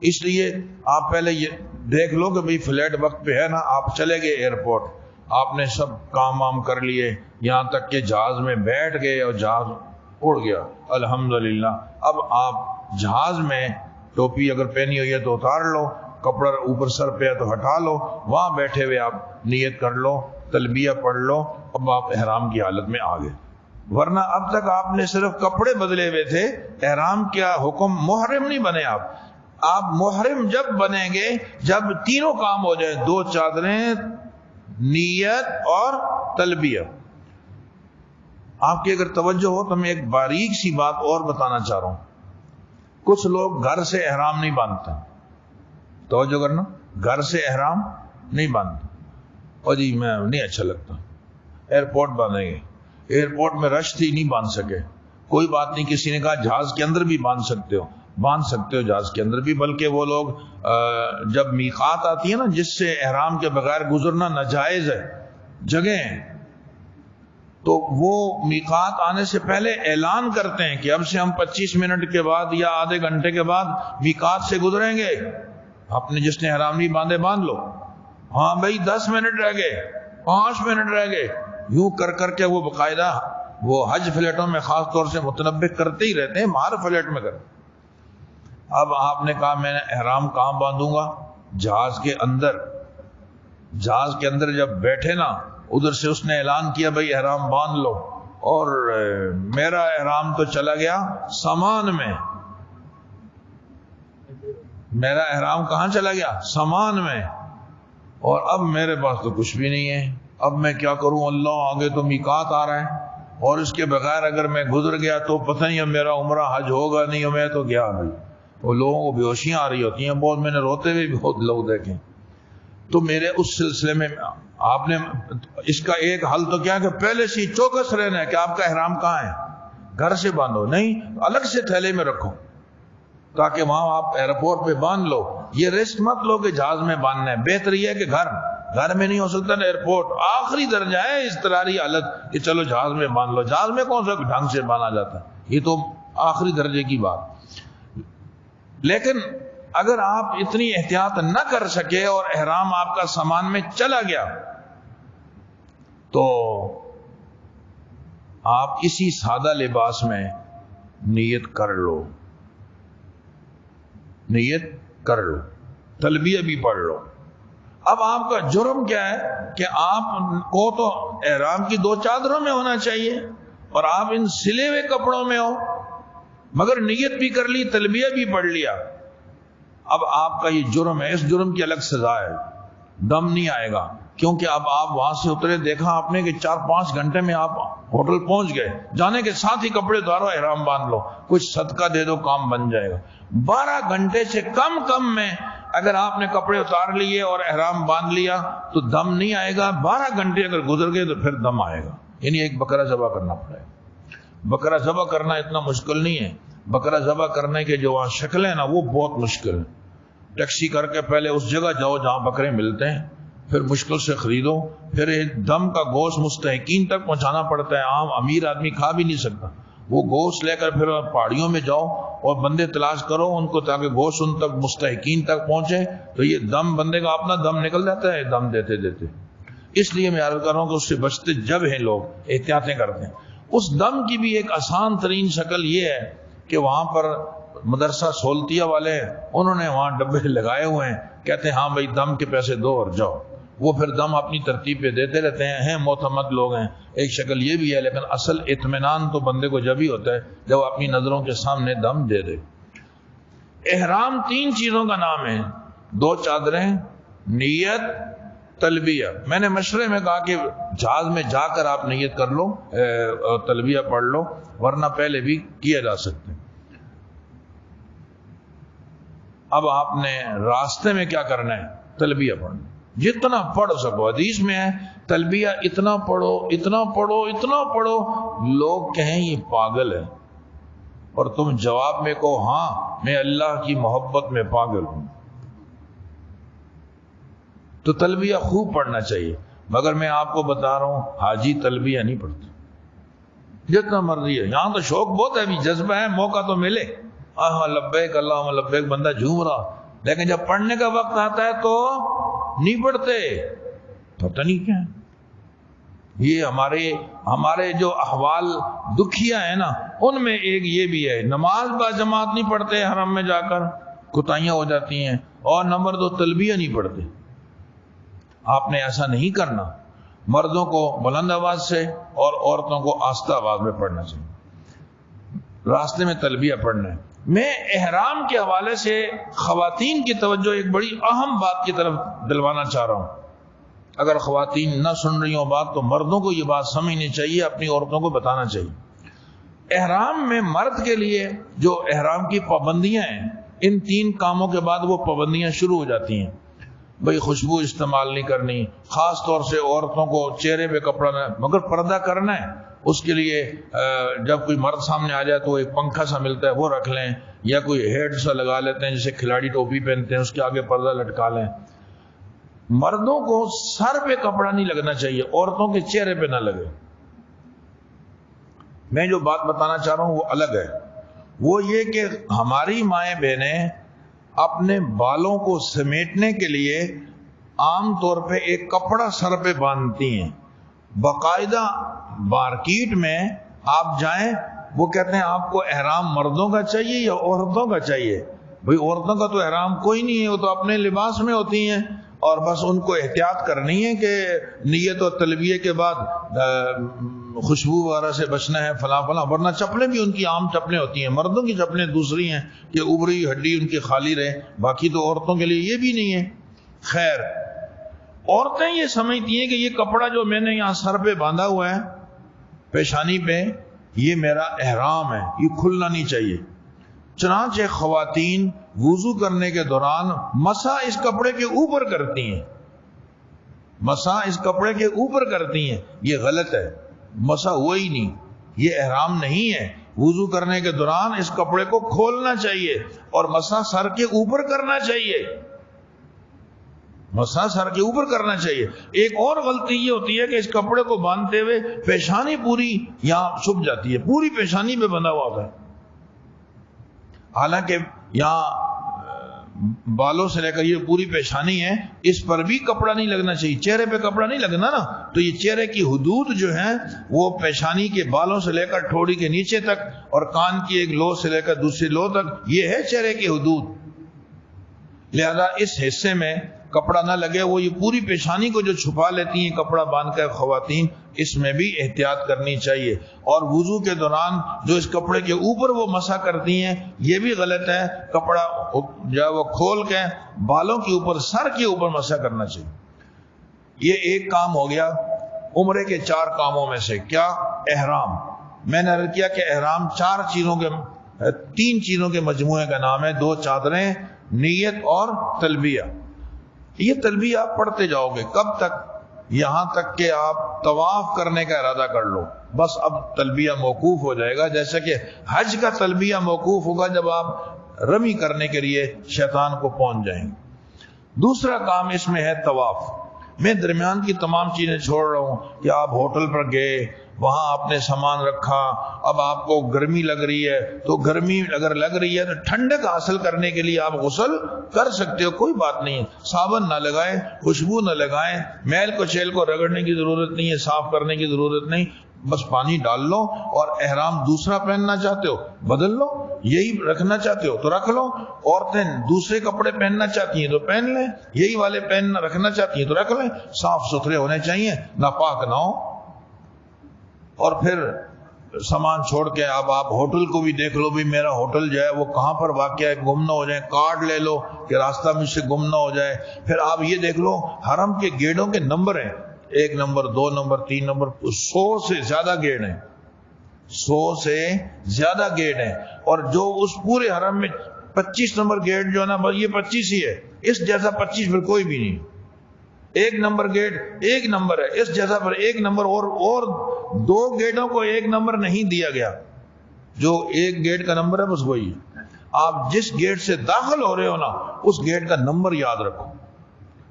اس لیے آپ پہلے یہ دیکھ لو کہ بھئی فلائٹ وقت پہ ہے نا، آپ چلے گئے ایئرپورٹ، آپ نے سب کام وام کر لیے، یہاں تک کہ جہاز میں بیٹھ گئے اور جہاز اڑ گیا الحمدللہ. اب آپ جہاز میں ٹوپی اگر پہنی ہوئی ہے تو اتار لو، کپڑا اوپر سر پہ ہے تو ہٹا لو، وہاں بیٹھے ہوئے آپ نیت کر لو، تلبیہ پڑھ لو، اب آپ احرام کی حالت میں آ گئے. ورنہ اب تک آپ نے صرف کپڑے بدلے ہوئے تھے، احرام کیا حکم، محرم نہیں بنے آپ محرم جب بنیں گے جب تینوں کام ہو جائیں، 2 چادریں، نیت اور تلبیہ. آپ کی اگر توجہ ہو تو میں ایک باریک سی بات اور بتانا چاہ رہا ہوں. کچھ لوگ گھر سے احرام نہیں باندھتے، توجہ کرنا، گھر سے احرام نہیں باندھتے، اور جی میں نہیں اچھا لگتا، ایئرپورٹ باندھیں گے، ایئرپورٹ میں رش تھی نہیں باندھ سکے، کوئی بات نہیں، کسی نے کہا جہاز کے اندر بھی باندھ سکتے ہو جہاز کے اندر بھی. بلکہ وہ لوگ جب میقات آتی ہے نا جس سے احرام کے بغیر گزرنا ناجائز ہے جگہ ہیں، تو وہ میقات آنے سے پہلے اعلان کرتے ہیں کہ اب سے ہم 25 منٹ کے بعد یا آدھے گھنٹے کے بعد میقات سے گزریں گے، آپ نے جس نے احرام نہیں باندھے باندھ لو. ہاں بھائی 10 منٹ رہ گئے، 5 منٹ رہ گئے، یوں کر کے وہ باقاعدہ وہ حج فلیٹوں میں خاص طور سے متنبہ کرتے ہی رہتے ہیں، ہر فلیٹ میں کرتے. اب آپ نے کہا میں نے احرام کہاں باندھوں گا؟ جہاز کے اندر. جہاز کے اندر جب بیٹھے نا، ادھر سے اس نے اعلان کیا بھائی احرام باندھ لو، اور میرا احرام تو چلا گیا سامان میں. میرا احرام کہاں چلا گیا؟ سامان میں. اور اب میرے پاس تو کچھ بھی نہیں ہے، اب میں کیا کروں؟ اللہ آگے تو میقات آ رہا ہے، اور اس کے بغیر اگر میں گزر گیا تو پتہ نہیں اب میرا عمرہ حج ہوگا نہیں. میں تو گیا بھائی. وہ لوگوں کو بے ہوشیاں آ رہی ہوتی ہیں بہت، میں نے روتے ہوئے بھی بہت لوگ دیکھے. تو میرے اس سلسلے میں آپ نے اس کا ایک حل تو کیا کہ پہلے سے چوکس رہنا ہے کہ آپ کا احرام کہاں ہے. گھر سے باندھو نہیں، الگ سے تھیلے میں رکھو تاکہ وہاں آپ ایئرپورٹ پہ باندھ لو. یہ رسک مت لو کہ جہاز میں باندھنا ہے، بہتر یہ ہے کہ گھر میں نہیں ہو سکتا ایئرپورٹ آخری درجہ ہے اضطراری حالت کہ چلو جہاز میں باندھ لو. جہاز میں کون سا ڈھنگ سے باندھا جاتا ہے, یہ تو آخری درجے کی بات. لیکن اگر آپ اتنی احتیاط نہ کر سکے اور احرام آپ کا سامان میں چلا گیا تو آپ اسی سادہ لباس میں نیت کر لو, نیت کر لو, تلبیہ بھی پڑھ لو. اب آپ کا جرم کیا ہے کہ آپ کو تو احرام کی 2 چادروں میں ہونا چاہیے اور آپ ان سلے ہوئے کپڑوں میں ہو, مگر نیت بھی کر لی, تلبیہ بھی پڑھ لیا. اب آپ کا یہ جرم ہے, اس جرم کی الگ سزا ہے, دم نہیں آئے گا. کیونکہ اب آپ وہاں سے اترے, دیکھا آپ نے کہ 4-5 گھنٹے میں آپ ہوٹل پہنچ گئے, جانے کے ساتھ ہی کپڑے اتارو, احرام باندھ لو, کچھ صدقہ دے دو, کام بن جائے گا. 12 گھنٹے سے کم میں اگر آپ نے کپڑے اتار لیے اور احرام باندھ لیا تو دم نہیں آئے گا. 12 گھنٹے اگر گزر گئے تو پھر دم آئے گا. یعنی ایک بکرا ذبح کرنا پڑے گا. بکرا ذبح کرنا اتنا مشکل نہیں ہے. بکرا ذبح کرنے کے جو وہاں شکلیں نا وہ بہت مشکل ہے. ٹیکسی کر کے پہلے اس جگہ جاؤ جہاں بکرے ملتے ہیں, پھر مشکل سے خریدو, پھر ایک دم کا گوشت مستحقین تک پہنچانا پڑتا ہے. عام امیر آدمی کھا بھی نہیں سکتا. وہ گوشت لے کر پھر پہاڑیوں میں جاؤ اور بندے تلاش کرو ان کو تاکہ گوشت ان تک مستحقین تک پہنچے. تو یہ دم, بندے کا اپنا دم نکل جاتا ہے دم دیتے دیتے. اس لیے میں عرض کر رہا ہوں کہ اس سے بچتے جب ہیں لوگ, احتیاطیں کرتے ہیں. اس دم کی بھی ایک آسان ترین شکل یہ ہے کہ وہاں پر مدرسہ سولتیہ والے ہیں, انہوں نے وہاں ڈبے لگائے ہوئے ہیں, کہتے ہیں ہاں بھائی دم کے پیسے دو اور جاؤ. وہ پھر دم اپنی ترتیب پہ دیتے رہتے ہیں معتمد لوگ ہیں. ایک شکل یہ بھی ہے, لیکن اصل اطمینان تو بندے کو جب ہی ہوتا ہے جب اپنی نظروں کے سامنے دم دے دے. احرام 3 چیزوں کا نام ہے, 2 چادریں, نیت, تلبیہ. میں نے مشورے میں کہا کہ جہاز میں جا کر آپ نیت کر لو, تلبیہ پڑھ لو, ورنہ پہلے بھی کیا جا سکتے. اب آپ نے راستے میں کیا کرنا ہے, تلبیہ پڑھنا, جتنا پڑھ سکو. حدیث میں ہے تلبیہ اتنا پڑھو, اتنا پڑھو, اتنا پڑھو, لوگ کہیں یہ پاگل ہے, اور تم جواب میں کہو ہاں میں اللہ کی محبت میں پاگل ہوں. تو تلبیہ خوب پڑھنا چاہیے. مگر میں آپ کو بتا رہا ہوں حاجی تلبیہ نہیں پڑھتے, جتنا مرضی ہے. یہاں تو شوق بہت ہے, ابھی جذبہ ہے, موقع تو ملے, ہاں لبیک اللہم لبیک, بندہ جھوم رہا, لیکن جب پڑھنے کا وقت آتا ہے تو نہیں پڑھتے. پتہ نہیں کیا ہے یہ. ہمارے جو احوال دکھیا ہے نا, ان میں ایک یہ بھی ہے, نماز با جماعت نہیں پڑھتے, حرم میں جا کر کوتاہیاں ہو جاتی ہیں, اور نمبر 2 تلبیہ نہیں پڑھتے. آپ نے ایسا نہیں کرنا. مردوں کو بلند آواز سے اور عورتوں کو آہستہ آواز میں پڑھنا چاہیے. راستے میں تلبیہ پڑھنا ہے. میں احرام کے حوالے سے خواتین کی توجہ ایک بڑی اہم بات کی طرف دلوانا چاہ رہا ہوں. اگر خواتین نہ سن رہی ہوں بات تو مردوں کو یہ بات سمجھنی چاہیے, اپنی عورتوں کو بتانا چاہیے. احرام میں مرد کے لیے جو احرام کی پابندیاں ہیں, ان 3 کاموں کے بعد وہ پابندیاں شروع ہو جاتی ہیں. بھئی خوشبو استعمال نہیں کرنی, خاص طور سے عورتوں کو چہرے پہ کپڑا نہ, مگر پردہ کرنا ہے. اس کے لیے جب کوئی مرد سامنے آ جائے تو ایک پنکھا سا ملتا ہے وہ رکھ لیں, یا کوئی ہیڈ سا لگا لیتے ہیں جسے کھلاڑی ٹوپی پہنتے ہیں, اس کے آگے پردہ لٹکا لیں. مردوں کو سر پہ کپڑا نہیں لگنا چاہیے, عورتوں کے چہرے پہ نہ لگے. میں جو بات بتانا چاہ رہا ہوں وہ الگ ہے. وہ یہ کہ ہماری مائیں بہنیں اپنے بالوں کو سمیٹنے کے لیے عام طور پہ ایک کپڑا سر پہ باندھتی ہیں. باقاعدہ مارکیٹ میں آپ جائیں, وہ کہتے ہیں آپ کو احرام مردوں کا چاہیے یا عورتوں کا چاہیے. بھئی عورتوں کا تو احرام کوئی نہیں ہے, وہ تو اپنے لباس میں ہوتی ہیں, اور بس ان کو احتیاط کرنی ہے کہ نیت اور تلبیہ کے بعد خوشبو وغیرہ سے بچنا ہے, فلاں فلاں. ورنہ چپلیں بھی ان کی عام چپلیں ہوتی ہیں, مردوں کی چپلیں دوسری ہیں کہ اوپری ہڈی ان کی خالی رہے, باقی تو عورتوں کے لیے یہ بھی نہیں ہے. خیر, عورتیں یہ سمجھتی ہیں کہ یہ کپڑا جو میں نے یہاں سر پہ باندھا ہوا ہے, پیشانی پہ, یہ میرا احرام ہے, یہ کھلنا نہیں چاہیے. چنانچہ خواتین وضو کرنے کے دوران مسح اس کپڑے کے اوپر کرتی ہیں, مسح اس کپڑے کے اوپر کرتی ہیں. یہ غلط ہے, مسح ہوا ہی نہیں, یہ احرام نہیں ہے. وضو کرنے کے دوران اس کپڑے کو کھولنا چاہیے اور مسح سر کے اوپر کرنا چاہیے. مسا سر کے اوپر کرنا چاہیے. ایک اور غلطی یہ ہوتی ہے کہ اس کپڑے کو باندھتے ہوئے پیشانی پوری یہاں چھپ جاتی ہے, پوری پیشانی میں بندھا ہوا ہوتا ہے, حالانکہ یہاں بالوں سے لے کر یہ پوری پیشانی ہے, اس پر بھی کپڑا نہیں لگنا چاہیے. چہرے پہ کپڑا نہیں لگنا نا, تو یہ چہرے کی حدود جو ہیں وہ پیشانی کے بالوں سے لے کر ٹھوڑی کے نیچے تک اور کان کی ایک لو سے لے کر دوسری لو تک, یہ ہے چہرے کی حدود. لہذا اس حصے میں کپڑا نہ لگے. وہ یہ پوری پیشانی کو جو چھپا لیتی ہیں کپڑا باندھ کر خواتین, اس میں بھی احتیاط کرنی چاہیے. اور وضو کے دوران جو اس کپڑے کے اوپر وہ مسح کرتی ہیں یہ بھی غلط ہے. کپڑا جو ہے وہ کھول کے بالوں کے اوپر, سر کے اوپر مسح کرنا چاہیے. یہ ایک کام ہو گیا عمرے کے 4 کاموں میں سے. کیا؟ احرام. میں نے عرض کیا کہ احرام 3 چیزوں کے مجموعے کا نام ہے. 2 چادریں, نیت اور تلبیہ. یہ تلبیہ آپ پڑھتے جاؤ گے کب تک؟ یہاں تک کہ آپ طواف کرنے کا ارادہ کر لو, بس اب تلبیہ موقوف ہو جائے گا. جیسا کہ حج کا تلبیہ موقوف ہوگا جب آپ رمی کرنے کے لیے شیطان کو پہنچ جائیں گے. دوسرا کام اس میں ہے طواف. میں درمیان کی تمام چیزیں چھوڑ رہا ہوں کہ آپ ہوٹل پر گئے, وہاں آپ نے سامان رکھا, اب آپ کو گرمی لگ رہی ہے, تو گرمی اگر لگ رہی ہے تو ٹھنڈک حاصل کرنے کے لیے آپ غسل کر سکتے ہو, کوئی بات نہیں ہے. صابن نہ لگائیں, خوشبو نہ لگائیں, میل کو چیل کو رگڑنے کی ضرورت نہیں ہے, صاف کرنے کی ضرورت نہیں, بس پانی ڈال لو. اور احرام دوسرا پہننا چاہتے ہو بدل لو, یہی رکھنا چاہتے ہو تو رکھ لو. عورتیں دوسرے کپڑے پہننا چاہتی ہیں تو پہن لیں, یہی والے رکھنا چاہتی ہیں تو رکھ لیں. صاف ستھرے ہونے چاہیے, ناپاک نہ ہو. اور پھر سامان چھوڑ کے اب آپ ہوٹل کو بھی دیکھ لو, بھی میرا ہوٹل جو ہے وہ کہاں پر واقع ہے, گم نہ ہو جائے. کارڈ لے لو کہ راستہ مجھ سے گم نہ ہو جائے. پھر آپ یہ دیکھ لو حرم کے گیٹوں کے نمبر ہیں, 1 نمبر 2 نمبر 3 نمبر, 100 سے زیادہ گیٹ ہیں, 100 سے زیادہ گیٹ ہیں. اور جو اس پورے حرم میں 25 نمبر گیٹ جو ہے نا, بس یہ 25 ہی ہے, اس جیسا 25 پھر کوئی بھی نہیں. 1 نمبر گیٹ 1 نمبر ہے, اس جیسا پر 1 نمبر, اور 2 گیٹوں کو 1 نمبر نہیں دیا گیا. جو 1 گیٹ کا نمبر ہے بس وہی ہے. آپ جس گیٹ سے داخل ہو رہے ہو نا, اس گیٹ کا نمبر یاد رکھو.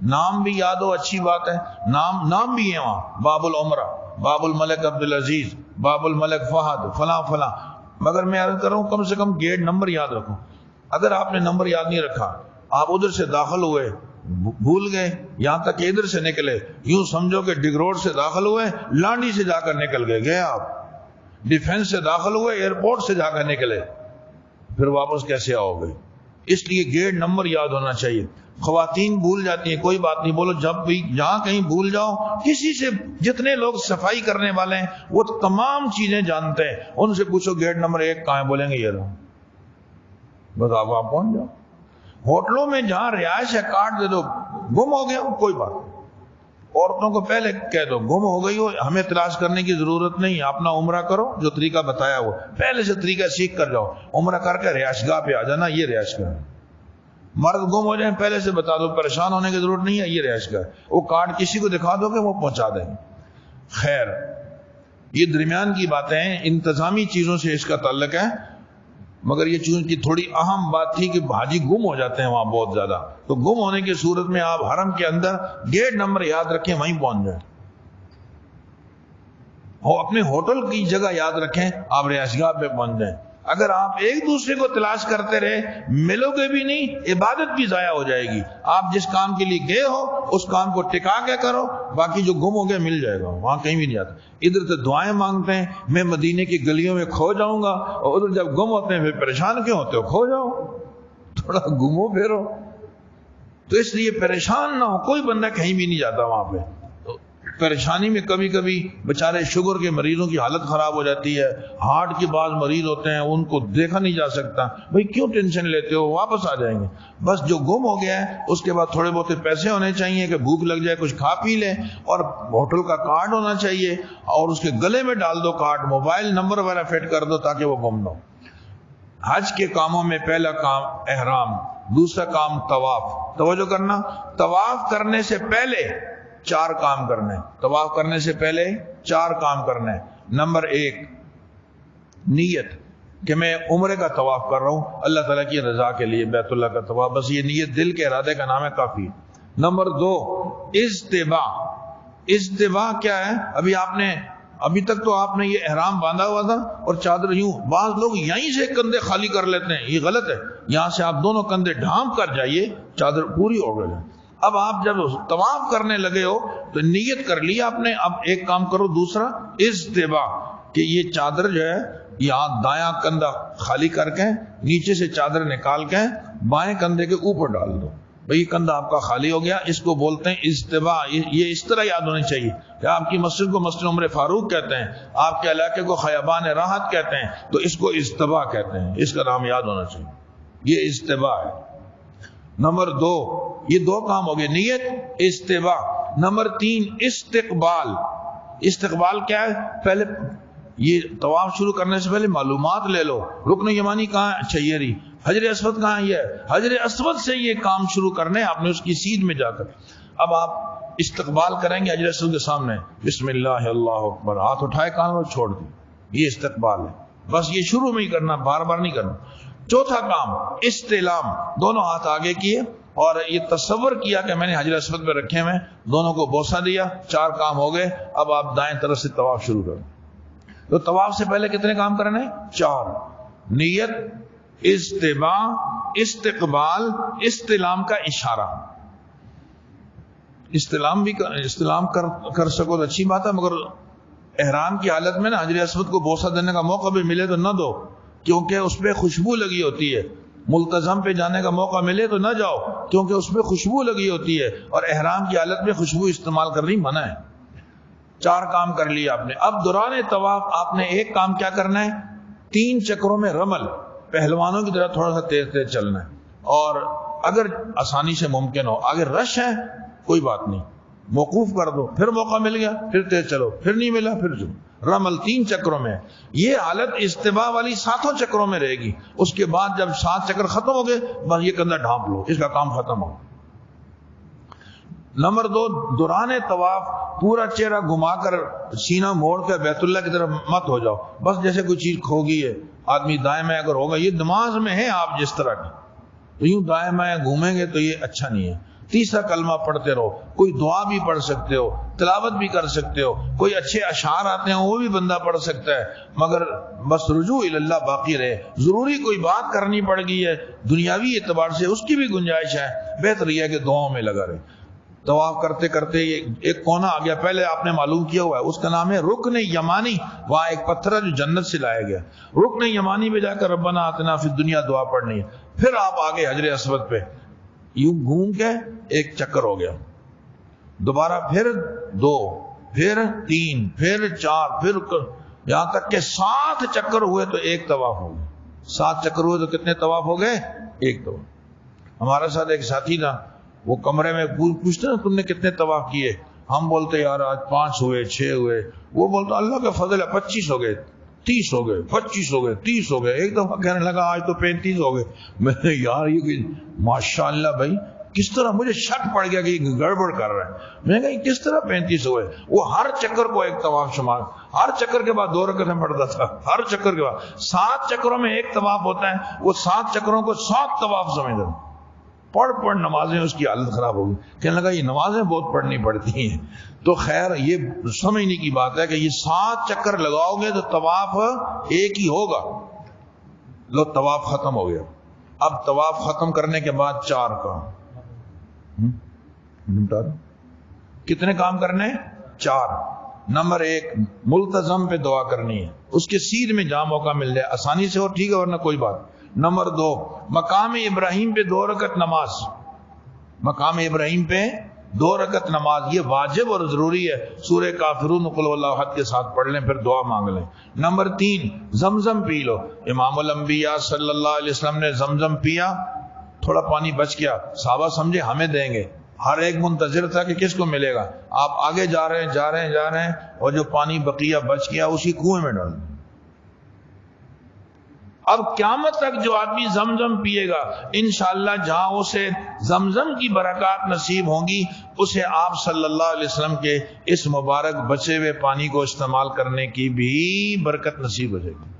نام بھی یاد ہو, اچھی بات ہے, نام بھی ہے وہاں, باب العمرہ, باب الملک عبدالعزیز, باب الملک فہد, فلاں فلاں. مگر میں عرض کر رہا ہوں کم سے کم گیٹ نمبر یاد رکھو. اگر آپ نے نمبر یاد نہیں رکھا, آپ ادھر سے داخل ہوئے, بھول گئے, یہاں تک کہ ادھر سے نکلے, یوں سمجھو کہ ڈگ روڈ سے داخل ہوئے, لانڈی سے جا کر نکل گئے آپ. ڈیفنس سے داخل ہوئے, ایئرپورٹ سے جا کر نکلے, پھر واپس کیسے آؤ گے؟ اس لیے گیٹ نمبر یاد ہونا چاہیے. خواتین بھول جاتی ہیں, کوئی بات نہیں, بولو جب بھی جہاں کہیں بھول جاؤ, کسی سے, جتنے لوگ صفائی کرنے والے ہیں وہ تمام چیزیں جانتے ہیں, ان سے پوچھو گیٹ نمبر 1 کہاں ہے, بولیں گے یہ رہو, بس آپ پہنچ جاؤ. ہوٹلوں میں جہاں رہائش ہے کارڈ دے دو, گم ہو گیا کوئی بات. عورتوں کو پہلے کہہ دو گم ہو گئی ہو, ہمیں تلاش کرنے کی ضرورت نہیں, اپنا عمرہ کرو جو طریقہ بتایا وہ پہلے سے طریقہ سیکھ کر جاؤ, عمرہ کر کے رہائش گاہ پہ آ جانا, یہ رہائش گاہ. مرد گم ہو جائیں پہلے سے بتا دو, پریشان ہونے کی ضرورت نہیں ہے, یہ رہائش گاہ. وہ کارڈ کسی کو دکھا دو کہ وہ پہنچا دیں. خیر, یہ درمیان کی باتیں ہیں, انتظامی چیزوں سے اس کا تعلق ہے. مگر یہ چونکہ تھوڑی اہم بات تھی کہ حاجی گم ہو جاتے ہیں وہاں بہت زیادہ, تو گم ہونے کی صورت میں آپ حرم کے اندر گیٹ نمبر یاد رکھیں, وہیں پہنچ جائیں. اپنے ہوٹل کی جگہ یاد رکھیں, آپ رہائش گاہ پہ پہنچ جائیں. اگر آپ ایک دوسرے کو تلاش کرتے رہے, ملو گے بھی نہیں, عبادت بھی ضائع ہو جائے گی. آپ جس کام کے لیے گئے ہو اس کام کو ٹکا کے کرو, باقی جو گم ہو گیا مل جائے گا, وہاں کہیں بھی نہیں آتا. ادھر سے دعائیں مانگتے ہیں, میں مدینے کی گلیوں میں کھو جاؤں گا, اور ادھر جب گم ہوتے ہیں پھر پریشان کیوں ہوتے ہو, کھو جاؤ, تھوڑا گھومو پھرو. تو اس لیے پریشان نہ ہو, کوئی بندہ کہیں بھی نہیں جاتا وہاں پہ. پریشانی میں کبھی کبھی بےچارے شوگر کے مریضوں کی حالت خراب ہو جاتی ہے, ہارٹ کے بعض مریض ہوتے ہیں, ان کو دیکھا نہیں جا سکتا. بھئی کیوں ٹینشن لیتے ہو, واپس آ جائیں گے. بس جو گم ہو گیا ہے اس کے بعد تھوڑے بہت پیسے ہونے چاہیے کہ بھوک لگ جائے کچھ کھا پی لے, اور ہوٹل کا کارڈ ہونا چاہیے, اور اس کے گلے میں ڈال دو کارڈ, موبائل نمبر وغیرہ فٹ کر دو تاکہ وہ گم نہ ہو. حج کے کاموں میں پہلا کام احرام, دوسرا کام طواف. توجہ کرنا, طواف کرنے سے پہلے 4 کام کرنے. طواف کرنے سے پہلے 4 کام کرنے. نمبر 1, نیت, کہ میں عمرے کا طواف کر رہا ہوں اللہ تعالیٰ کی رضا کے لیے, بیت اللہ کا طواف. بس یہ نیت دل کے ارادے کا نام ہے, کافی. نمبر 2 اجتباء. اجتباء کیا ہے؟ ابھی تک تو آپ نے یہ احرام باندھا ہوا تھا اور چادر یوں. بعض لوگ یہیں سے کندھے خالی کر لیتے ہیں، یہ غلط ہے. یہاں سے آپ دونوں کندھے ڈھانپ کر جائیے، چادر پوری ہو گئی. اب آپ جب طواف کرنے لگے ہو تو نیت کر لی آپ نے. اب ایک کام کرو دوسرا اجتباء، کہ یہ چادر جو ہے یہاں دایاں کندھا خالی کر کے نیچے سے چادر نکال کے بائیں کندھے کے اوپر ڈال دو. بھئی کندھا آپ کا خالی ہو گیا. اس کو بولتے ہیں اجتباء. یہ اس طرح یاد ہونی چاہیے کہ آپ کی مسجد کو مسجد عمر فاروق کہتے ہیں، آپ کے علاقے کو خیابان راحت کہتے ہیں، تو اس کو اجتباء کہتے ہیں. اس کا نام یاد ہونا چاہیے. یہ اجتباء ہے. نمبر 2 یہ 2 کام ہو گئے، نیت، اجتباء. نمبر 3 استقبال. استقبال کیا ہے؟ پہلے یہ طواف شروع کرنے سے پہلے معلومات لے لو. رکن یمانی کہاں ہے؟ اچھا یہ رہی. حجر اسود کہاں؟ یہ ہے. حجر اسود سے یہ کام شروع کرنے آپ نے، اس کی سیدھ میں جا کر. اب آپ استقبال کریں گے حجر اسود کے سامنے، بسم اللہ اللہ اکبر، ہاتھ اٹھائے کان اور چھوڑ دی. یہ استقبال ہے. بس یہ شروع میں ہی کرنا، بار بار نہیں کرنا. چوتھا کام استلام. دونوں ہاتھ آگے کیے اور یہ تصور کیا کہ میں نے حجر اسود پہ رکھے ہوئے، دونوں کو بوسہ دیا. 4 کام ہو گئے. اب آپ دائیں طرف سے طواف شروع کریں. تو طواف سے پہلے کتنے کام کرنے؟ 4. نیت، اجتباء، استقبال، استلام کا اشارہ. استلام کر سکو تو اچھی بات ہے، مگر احرام کی حالت میں نا حجر اسود کو بوسہ دینے کا موقع بھی ملے تو نہ دو، کیونکہ اس پہ خوشبو لگی ہوتی ہے. ملتزم پہ جانے کا موقع ملے تو نہ جاؤ، کیونکہ اس پہ خوشبو لگی ہوتی ہے اور احرام کی حالت میں خوشبو استعمال کرنی منع ہے. 4 کام کر لیے آپ نے. اب دوران طواف آپ نے ایک کام کیا کرنا ہے؟ 3 چکروں میں رمل، پہلوانوں کی طرح تھوڑا سا تیز تیز چلنا ہے. اور اگر آسانی سے ممکن ہو، اگر رش ہے کوئی بات نہیں، موقوف کر دو، پھر موقع مل گیا پھر تیز چلو، پھر نہیں ملا پھر چلو. رمل 3 چکروں میں. یہ حالت اجتباء والی 7 چکروں میں رہے گی. اس کے بعد جب 7 چکر ختم ہو گئے بس یہ کندھا ڈھانپ لو، اس کا کام ختم ہو. نمبر 2 دوران طواف پورا چہرہ گھما کر سینہ موڑ کے بیت اللہ کی طرف مت ہو جاؤ. بس جیسے کوئی چیز کھو گئی ہے، آدمی دائیں میں اگر ہوگا، یہ نماز میں ہے آپ جس طرح کی، تو یوں دائیں میں گھومیں گے تو یہ اچھا نہیں ہے. تیسرا کلمہ پڑھتے رہو. کوئی دعا بھی پڑھ سکتے ہو، تلاوت بھی کر سکتے ہو، کوئی اچھے اشعار آتے ہیں وہ بھی بندہ پڑھ سکتا ہے، مگر بس رجوع اللہ باقی رہے. ضروری کوئی بات کرنی پڑ گئی ہے دنیاوی اعتبار سے، اس کی بھی گنجائش ہے، بہتر یہ ہے کہ دعاؤں میں لگا رہے. طواف کرتے کرتے ایک کونا آ گیا، پہلے آپ نے معلوم کیا ہوا ہے، اس کا نام ہے رکن یمانی. وہاں ایک پتھر ہے جو جنت سے لایا گیا. رکن یمانی پہ جا کر ربنا آتنا فی الدنیا دعا پڑھنی ہے. پھر آپ آگے حجر اسود پہ یوں گھوم کے ایک چکر ہو گیا، دوبارہ پھر 2، پھر 3، پھر 4، پھر یہاں تک کہ 7 چکر ہوئے تو ایک طواف ہو گیا. 7 چکر ہوئے تو کتنے طواف ہو گئے؟ ایک طواف. ہمارے ساتھ ایک ساتھی تھا، وہ کمرے میں پوچھتے نا تم نے کتنے طواف کیے؟ ہم بولتے یار آج 5 ہوئے 6 ہوئے. وہ بولتا اللہ کا فضل ہے 25 ہو گئے، 30 ہو گئے، 25 ہو گئے، 30 ہو گئے. ایک دفعہ کہنے لگا آج تو 35 ہو گئے. میں نے یار یہ ماشاء اللہ بھائی کس طرح، مجھے شک پڑ گیا کہ یہ گڑبڑ کر رہا ہے. میں نے کہا کس طرح 35 ہوئے؟ وہ ہر چکر کو ایک طواف شمار، ہر چکر کے بعد 2 رکعتیں پڑھتا تھا. ہر چکر کے بعد 7 چکروں میں ایک طواف ہوتا ہے. وہ 7 چکروں کو 7 طواف سمجھ رہے. پڑھ نمازیں اس کی حالت خراب ہوگی. کہنے لگا یہ نمازیں بہت پڑھنی پڑتی ہیں. تو خیر یہ سمجھنے کی بات ہے کہ یہ 7 چکر لگاؤ گے تو طواف ایک ہی ہوگا. لو طواف ختم ہو گیا. اب طواف ختم کرنے کے بعد 4 کام. کتنے کام کرنے؟ 4. نمبر 1 ملتزم پہ دعا کرنی ہے، اس کے سیدھ میں جہاں موقع مل جائے آسانی سے ہو ٹھیک ہے ورنہ کوئی بات. نمبر 2 مقام ابراہیم پہ 2 رکعت نماز. مقام ابراہیم پہ 2 رکعت نماز یہ واجب اور ضروری ہے. سورہ کافرون قل واللہ احد کے ساتھ پڑھ لیں پھر دعا مانگ لیں. نمبر 3 زمزم پی لو. امام الانبیاء صلی اللہ علیہ وسلم نے زمزم پیا، تھوڑا پانی بچ گیا، صحابہ سمجھے ہمیں دیں گے. ہر ایک منتظر تھا کہ کس کو ملے گا. آپ آگے جا رہے ہیں اور جو پانی بقیہ بچ گیا اسی کنویں میں ڈال دیں. اب قیامت تک جو آدمی زمزم پیے گا انشاءاللہ جہاں اسے زمزم کی برکات نصیب ہوں گی، اسے آپ صلی اللہ علیہ وسلم کے اس مبارک بچے ہوئے پانی کو استعمال کرنے کی بھی برکت نصیب ہو جائے گی.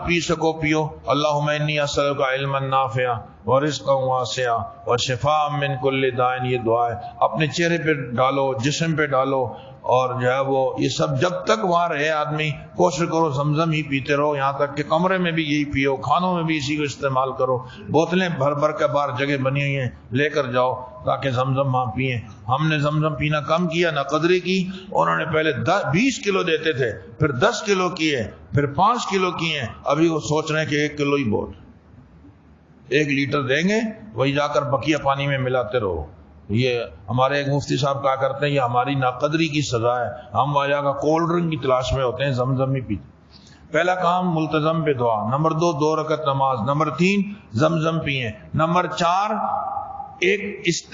پی سکو پیو. اللہم انی اسألک علما نافعا ورزقا واسعا وشفاء من کل داء، یہ دعا ہے اپنے چہرے پہ ڈالو، جسم پہ ڈالو، اور جو ہے وہ یہ سب جب تک وہاں رہے آدمی کوشش کرو زمزم ہی پیتے رہو، یہاں تک کہ کمرے میں بھی یہی پیو، کھانوں میں بھی اسی کو استعمال کرو، بوتلیں بھر بھر کے باہر جگہ بنی ہوئی ہیں لے کر جاؤ تاکہ زمزم وہاں پئیں۔ ہم نے زمزم پینا کم کیا، نہ قدری کی، انہوں نے پہلے 20 کلو دیتے تھے، پھر 10 کلو کیے، پھر 5 کلو کیے، ابھی وہ سوچ رہے ہیں کہ 1 کلو ہی بہت، 1 لیٹر دیں گے وہی جا کر بقیہ پانی میں ملاتے رہو۔ یہ ہمارے ایک مفتی صاحب کہا کرتے ہیں یہ ہماری ناقدری کی سزا ہے، ہم وجہ کا کولڈ ڈرنک کی تلاش میں ہوتے ہیں، زمزم ہی پیتے۔ پہلا کام ملتزم پہ دعا، نمبر 2 2 رکعت نماز، نمبر 3 زمزم پیئیں، نمبر 4 ایک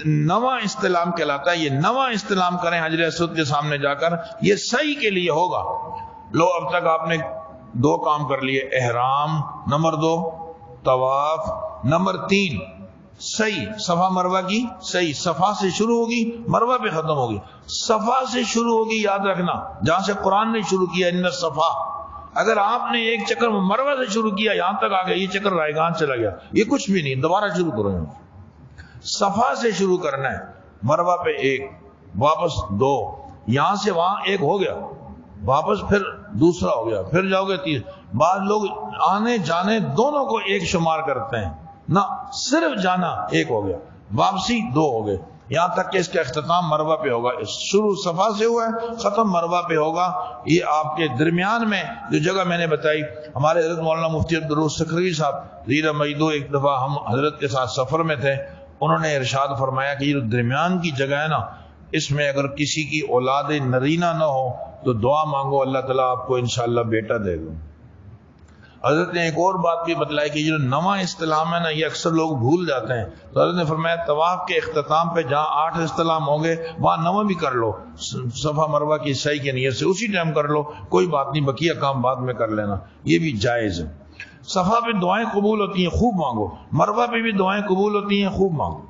نواں استلام کہلاتا ہے، یہ نواں استلام کریں حجر اسود کے سامنے جا کر، یہ صحیح کے لیے ہوگا۔ لو اب تک آپ نے 2 کام کر لیے، احرام، نمبر 2 طواف، نمبر 3 صحیح صفا مروہ کی صحیح، صفا سے شروع ہوگی مروہ پہ ختم ہوگی، صفا سے شروع ہوگی، یاد رکھنا جہاں سے قرآن نے شروع کیا ان صفا، اگر آپ نے ایک چکر مروہ سے شروع کیا یہاں تک آ گیا، یہ چکر رائگان چلا گیا، یہ کچھ بھی نہیں، دوبارہ شروع کرو، صفا سے شروع کرنا ہے، مروہ پہ 1، واپس 2، یہاں سے وہاں 1 ہو گیا، واپس پھر دوسرا ہو گیا، پھر جاؤ گے 3۔ بعض لوگ آنے جانے دونوں کو 1 شمار کرتے ہیں، نہ صرف جانا 1 ہو گیا، واپسی 2 ہو گئے، یہاں تک کہ اس کا اختتام مروہ پہ ہوگا، شروع صفا سے ہوا ہے، ختم مروہ پہ ہوگا۔ یہ آپ کے درمیان میں جو جگہ میں نے بتائی، ہمارے حضرت مولانا مفتی عبدالروف سکھروی صاحب زیرہ مجدو، ایک دفعہ ہم حضرت کے ساتھ سفر میں تھے، انہوں نے ارشاد فرمایا کہ یہ درمیان کی جگہ ہے نا، اس میں اگر کسی کی اولاد نرینہ نہ ہو تو دعا مانگو، اللہ تعالیٰ آپ کو انشاءاللہ بیٹا دے گا۔ حضرت نے ایک اور بات بھی بتلائی کہ جو نواں استلام ہے نا، یہ اکثر لوگ بھول جاتے ہیں، تو حضرت نے فرمایا طواف کے اختتام پہ جہاں 8 استلام ہوں گے وہاں 9 بھی کر لو، صفا مروہ کی صحیح کی نیت سے اسی ٹائم کر لو، کوئی بات نہیں، بقیہ کام بعد میں کر لینا، یہ بھی جائز ہے۔ صفا پہ دعائیں قبول ہوتی ہیں، خوب مانگو، مروہ پہ بھی دعائیں قبول ہوتی ہیں، خوب مانگو،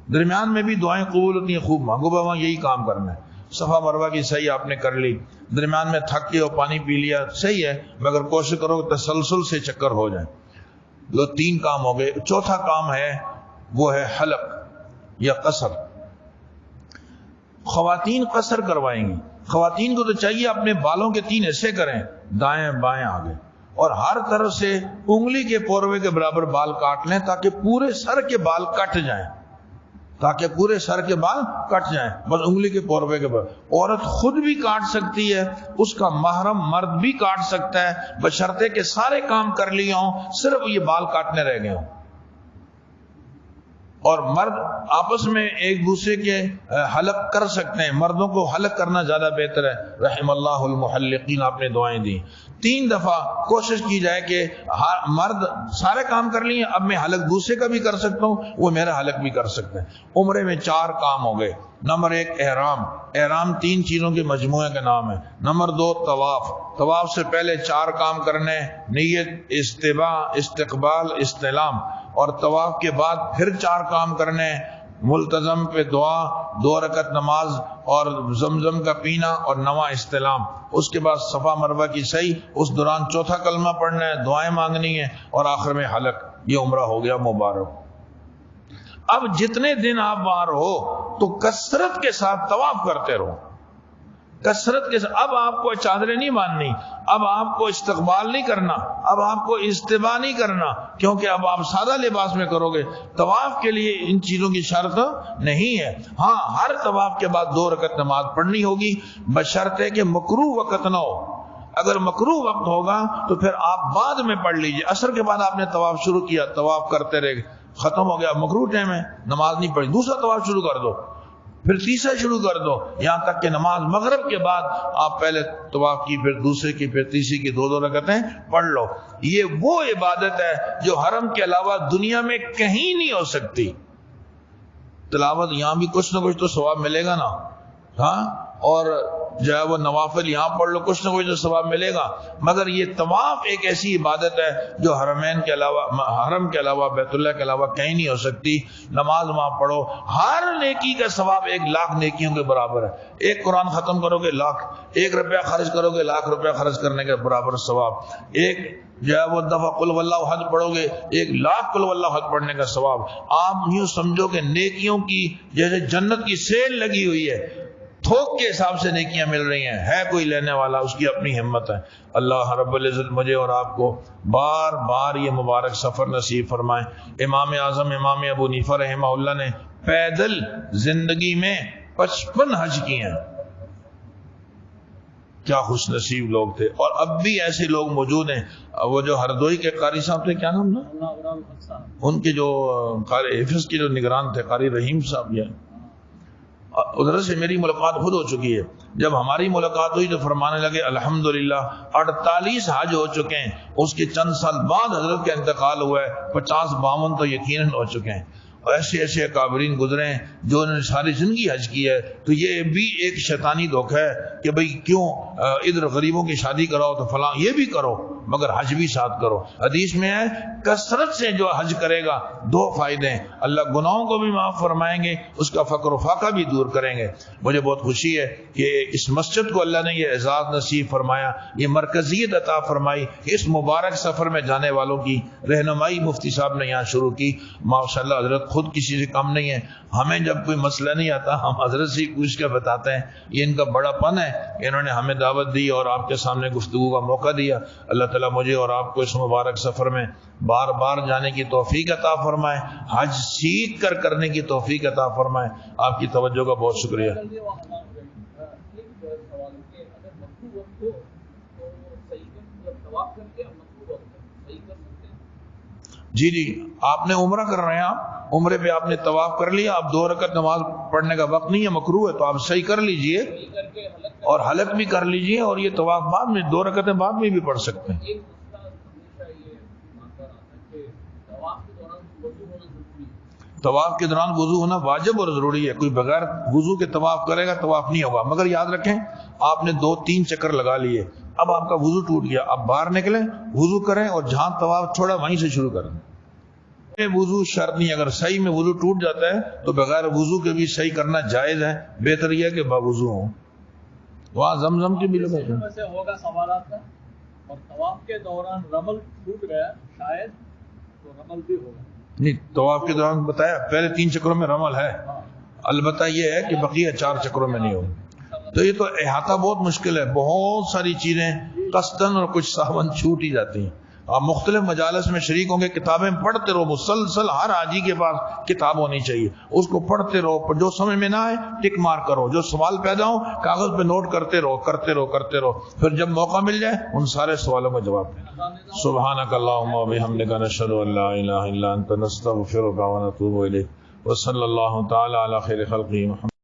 درمیان میں بھی دعائیں قبول ہوتی ہیں، خوب مانگو، بابا یہی کام کرنا ہے۔ صفا مروہ کی صحیح آپ نے کر لی، درمیان میں تھک کے اور پانی پی لیا، صحیح ہے، مگر کوشش کرو کہ تسلسل سے چکر ہو جائیں۔ 3 کام ہو گئے، چوتھا کام ہے وہ ہے حلق یا قصر۔ خواتین قصر کروائیں گی، خواتین کو تو چاہیے اپنے بالوں کے 3 حصے کریں، دائیں بائیں آگے، اور ہر طرف سے انگلی کے پوروے کے برابر بال کاٹ لیں تاکہ پورے سر کے بال کٹ جائیں، تاکہ پورے سر کے بال کٹ جائیں، بس انگلی کے پوروے کے برابر۔ عورت خود بھی کاٹ سکتی ہے، اس کا محرم مرد بھی کاٹ سکتا ہے، بشرطے کہ سارے کام کر لیے ہوں، صرف یہ بال کاٹنے رہ گئے ہوں۔ اور مرد آپس میں ایک دوسرے کے حلق کر سکتے ہیں، مردوں کو حلق کرنا زیادہ بہتر ہے، رحم اللہ المحلقین، آپ نے دعائیں دی۔ 3 دفعہ کوشش کی جائے کہ مرد سارے کام کر لیے، اب میں حلق دوسرے کا بھی کر سکتا ہوں، وہ میرا حلق بھی کر سکتے ہیں۔ عمرے میں 4 کام ہو گئے، نمبر 1 احرام، احرام 3 چیزوں کے مجموعے کا نام ہے، نمبر 2 طواف، طواف سے پہلے 4 کام کرنے، نیت، استباء، استقبال، استلام، اور طواف کے بعد پھر 4 کام کرنے، ملتزم پہ دعا، 2 رکعت نماز اور زمزم کا پینا اور نواں استلام، اس کے بعد صفا مروہ کی صحیح، اس دوران 4تھا کلمہ پڑھنا ہے، دعائیں مانگنی ہے، اور آخر میں حلق۔ یہ عمرہ ہو گیا مبارک۔ اب جتنے دن آپ باہر ہو تو کثرت کے ساتھ طواف کرتے رہو، کثرت کے ساتھ۔ اب آپ کو چادریں نہیں باندھنی، اب آپ کو استقبال نہیں کرنا، اب آپ کو استباء نہیں کرنا، کیونکہ اب آپ سادہ لباس میں کرو گے۔ طواف کے لیے ان چیزوں کی شرط نہیں ہے، ہاں ہر طواف کے بعد 2 رکعت نماز پڑھنی ہوگی، بشرطے کہ مکروہ وقت نہ ہو۔ اگر مکروہ وقت ہوگا تو پھر آپ بعد میں پڑھ لیجئے، عصر کے بعد آپ نے طواف شروع کیا، طواف کرتے رہے، ختم ہو گیا، مکروہ ٹائم ہے، نماز نہیں پڑھی، دوسرا طواف شروع کر دو، پھر تیسرا شروع کر دو، یہاں تک کہ نماز مغرب کے بعد آپ پہلے طواف کی، پھر دوسرے کی، پھر تیسری کی، 2 رکعتیں پڑھ لو۔ یہ وہ عبادت ہے جو حرم کے علاوہ دنیا میں کہیں نہیں ہو سکتی۔ تلاوت یہاں بھی کچھ نہ کچھ تو ثواب ملے گا نا، ہاں، اور جو ہے وہ نوافل یہاں پڑھ لو، کچھ نہ کچھ تو ثواب ملے گا، مگر یہ طواف ایک ایسی عبادت ہے جو حرمین کے علاوہ، حرم کے علاوہ، بیت اللہ کے علاوہ کہیں نہیں ہو سکتی۔ نماز وہاں پڑھو، ہر نیکی کا ثواب 1,00,000 نیکیوں کے برابر ہے۔ 1 قرآن ختم کرو گے 1,00,000، 1 روپیہ خرچ کرو گے 1,00,000 روپیہ خرچ کرنے کے برابر ثواب، 1 جو ہے وہ دفعہ قل واللہ احد پڑھو گے 1,00,000 قل واللہ احد پڑھنے کا ثواب. آپ یوں سمجھو کہ نیکیوں کی جیسے جنت کی سیل لگی ہوئی ہے, تھوک کے حساب سے نیکیاں مل رہی ہیں. ہے کوئی لینے والا, اس کی اپنی ہمت ہے. اللہ رب العزت مجھے اور آپ کو بار بار یہ مبارک سفر نصیب فرمائے. امام اعظم امام ابو حنیفہ رحمہ اللہ نے پیدل زندگی میں 55 حج کیے ہیں. کیا خوش نصیب لوگ تھے. اور اب بھی ایسے لوگ موجود ہیں. وہ جو ہردوئی کے قاری صاحب تھے, کیا نام نا ان کے, جو قاری حفظ کے جو نگران تھے, قاری رحیم صاحب, یہ ادھر سے میری ملاقات خود ہو چکی ہے. جب ہماری ملاقات ہوئی تو فرمانے لگے الحمدللہ 48 حج ہو چکے ہیں. اس کے چند سال بعد حضرت کا انتقال ہوا ہے. 50-52 تو یقیناً ہو چکے ہیں. ایسے ایسے اکابرین گزرے ہیں جو انہوں نے ساری زندگی حج کی ہے. تو یہ بھی ایک شیطانی دھوکہ ہے کہ بھئی کیوں ادھر غریبوں کی شادی کراؤ تو فلاں, یہ بھی کرو مگر حج بھی ساتھ کرو. حدیث میں ہے کثرت سے جو حج کرے گا 2 فائدے ہیں, اللہ گناہوں کو بھی معاف فرمائیں گے, اس کا فقر و فاقہ بھی دور کریں گے. مجھے بہت خوشی ہے کہ اس مسجد کو اللہ نے یہ اعزاز نصیب فرمایا, یہ مرکزیت عطا فرمائی. اس مبارک سفر میں جانے والوں کی رہنمائی مفتی صاحب نے یہاں شروع کی. ماشاءاللہ حضرت خود کسی سے کم نہیں ہے. ہمیں جب کوئی مسئلہ نہیں آتا ہم حضرت سے پوچھ کے بتاتے ہیں. یہ ان کا بڑا پن ہے, انہوں نے ہمیں دعوت دی اور آپ کے سامنے گفتگو کا موقع دیا. اللہ تعالیٰ مجھے اور آپ کو اس مبارک سفر میں بار بار جانے کی توفیق عطا فرمائے, حج سیکھ کر کرنے کی توفیق عطا فرمائے. آپ کی توجہ کا بہت شکریہ. جی جی, آپ نے عمرہ کر رہے ہیں, آپ عمرے پہ آپ نے طواف کر لیا, آپ 2 رکعت نماز پڑھنے کا وقت نہیں ہے, مکروہ ہے, تو آپ صحیح کر لیجئے اور حلق بھی کر لیجئے, اور یہ طواف بعد میں 2 رکعتیں بعد میں بھی پڑھ سکتے ہیں. طواف کے دوران وضو ہونا واجب اور ضروری ہے. کوئی بغیر وضو کے طواف کرے گا طواف نہیں ہوگا. مگر یاد رکھیں آپ نے 2-3 چکر لگا لیے, اب آپ کا وضو ٹوٹ گیا, اب باہر نکلیں, وضو کریں اور جہاں طواف چھوڑا وہیں سے شروع کریں. وضو شرط نہیں, اگر صحیح میں وضو ٹوٹ جاتا ہے تو بغیر وضو کے بھی صحیح کرنا جائز ہے. بہتر یہ ہے کہ باوضو ہوں. وہاں زمزم کے بھی ہوگا سوالات کا. اور طواف کے دوران رمل ٹوٹ گیا شاید, تو رمل بھی ہوگا. نہیں, طواف کے دوران بتایا پہلے 3 چکروں میں رمل ہے, البتہ یہ ہے کہ بقیہ 4 چکروں میں نہیں ہوگا. تو یہ تو احاطہ بہت مشکل ہے, بہت ساری چیزیں قصدن اور کچھ ساون چھوٹ ہی جاتی ہیں. آپ مختلف مجالس میں شریک ہوں گے, کتابیں پڑھتے رہو مسلسل. ہر حاجی کے پاس کتاب ہونی چاہیے, اس کو پڑھتے رہو. جو سمجھ میں نہ آئے ٹک مار کرو, جو سوال پیدا ہو کاغذ پہ نوٹ کرتے رہو کرتے رہو کرتے رہو. پھر جب موقع مل جائے ان سارے سوالوں کا جواب دیں. سبحانک اللہم و بحمدک نشہد ان لا الہ الا انت نستغفرک و نتوب الیک. وصلی اللہ تعالی علی خیر خلقہ محمد.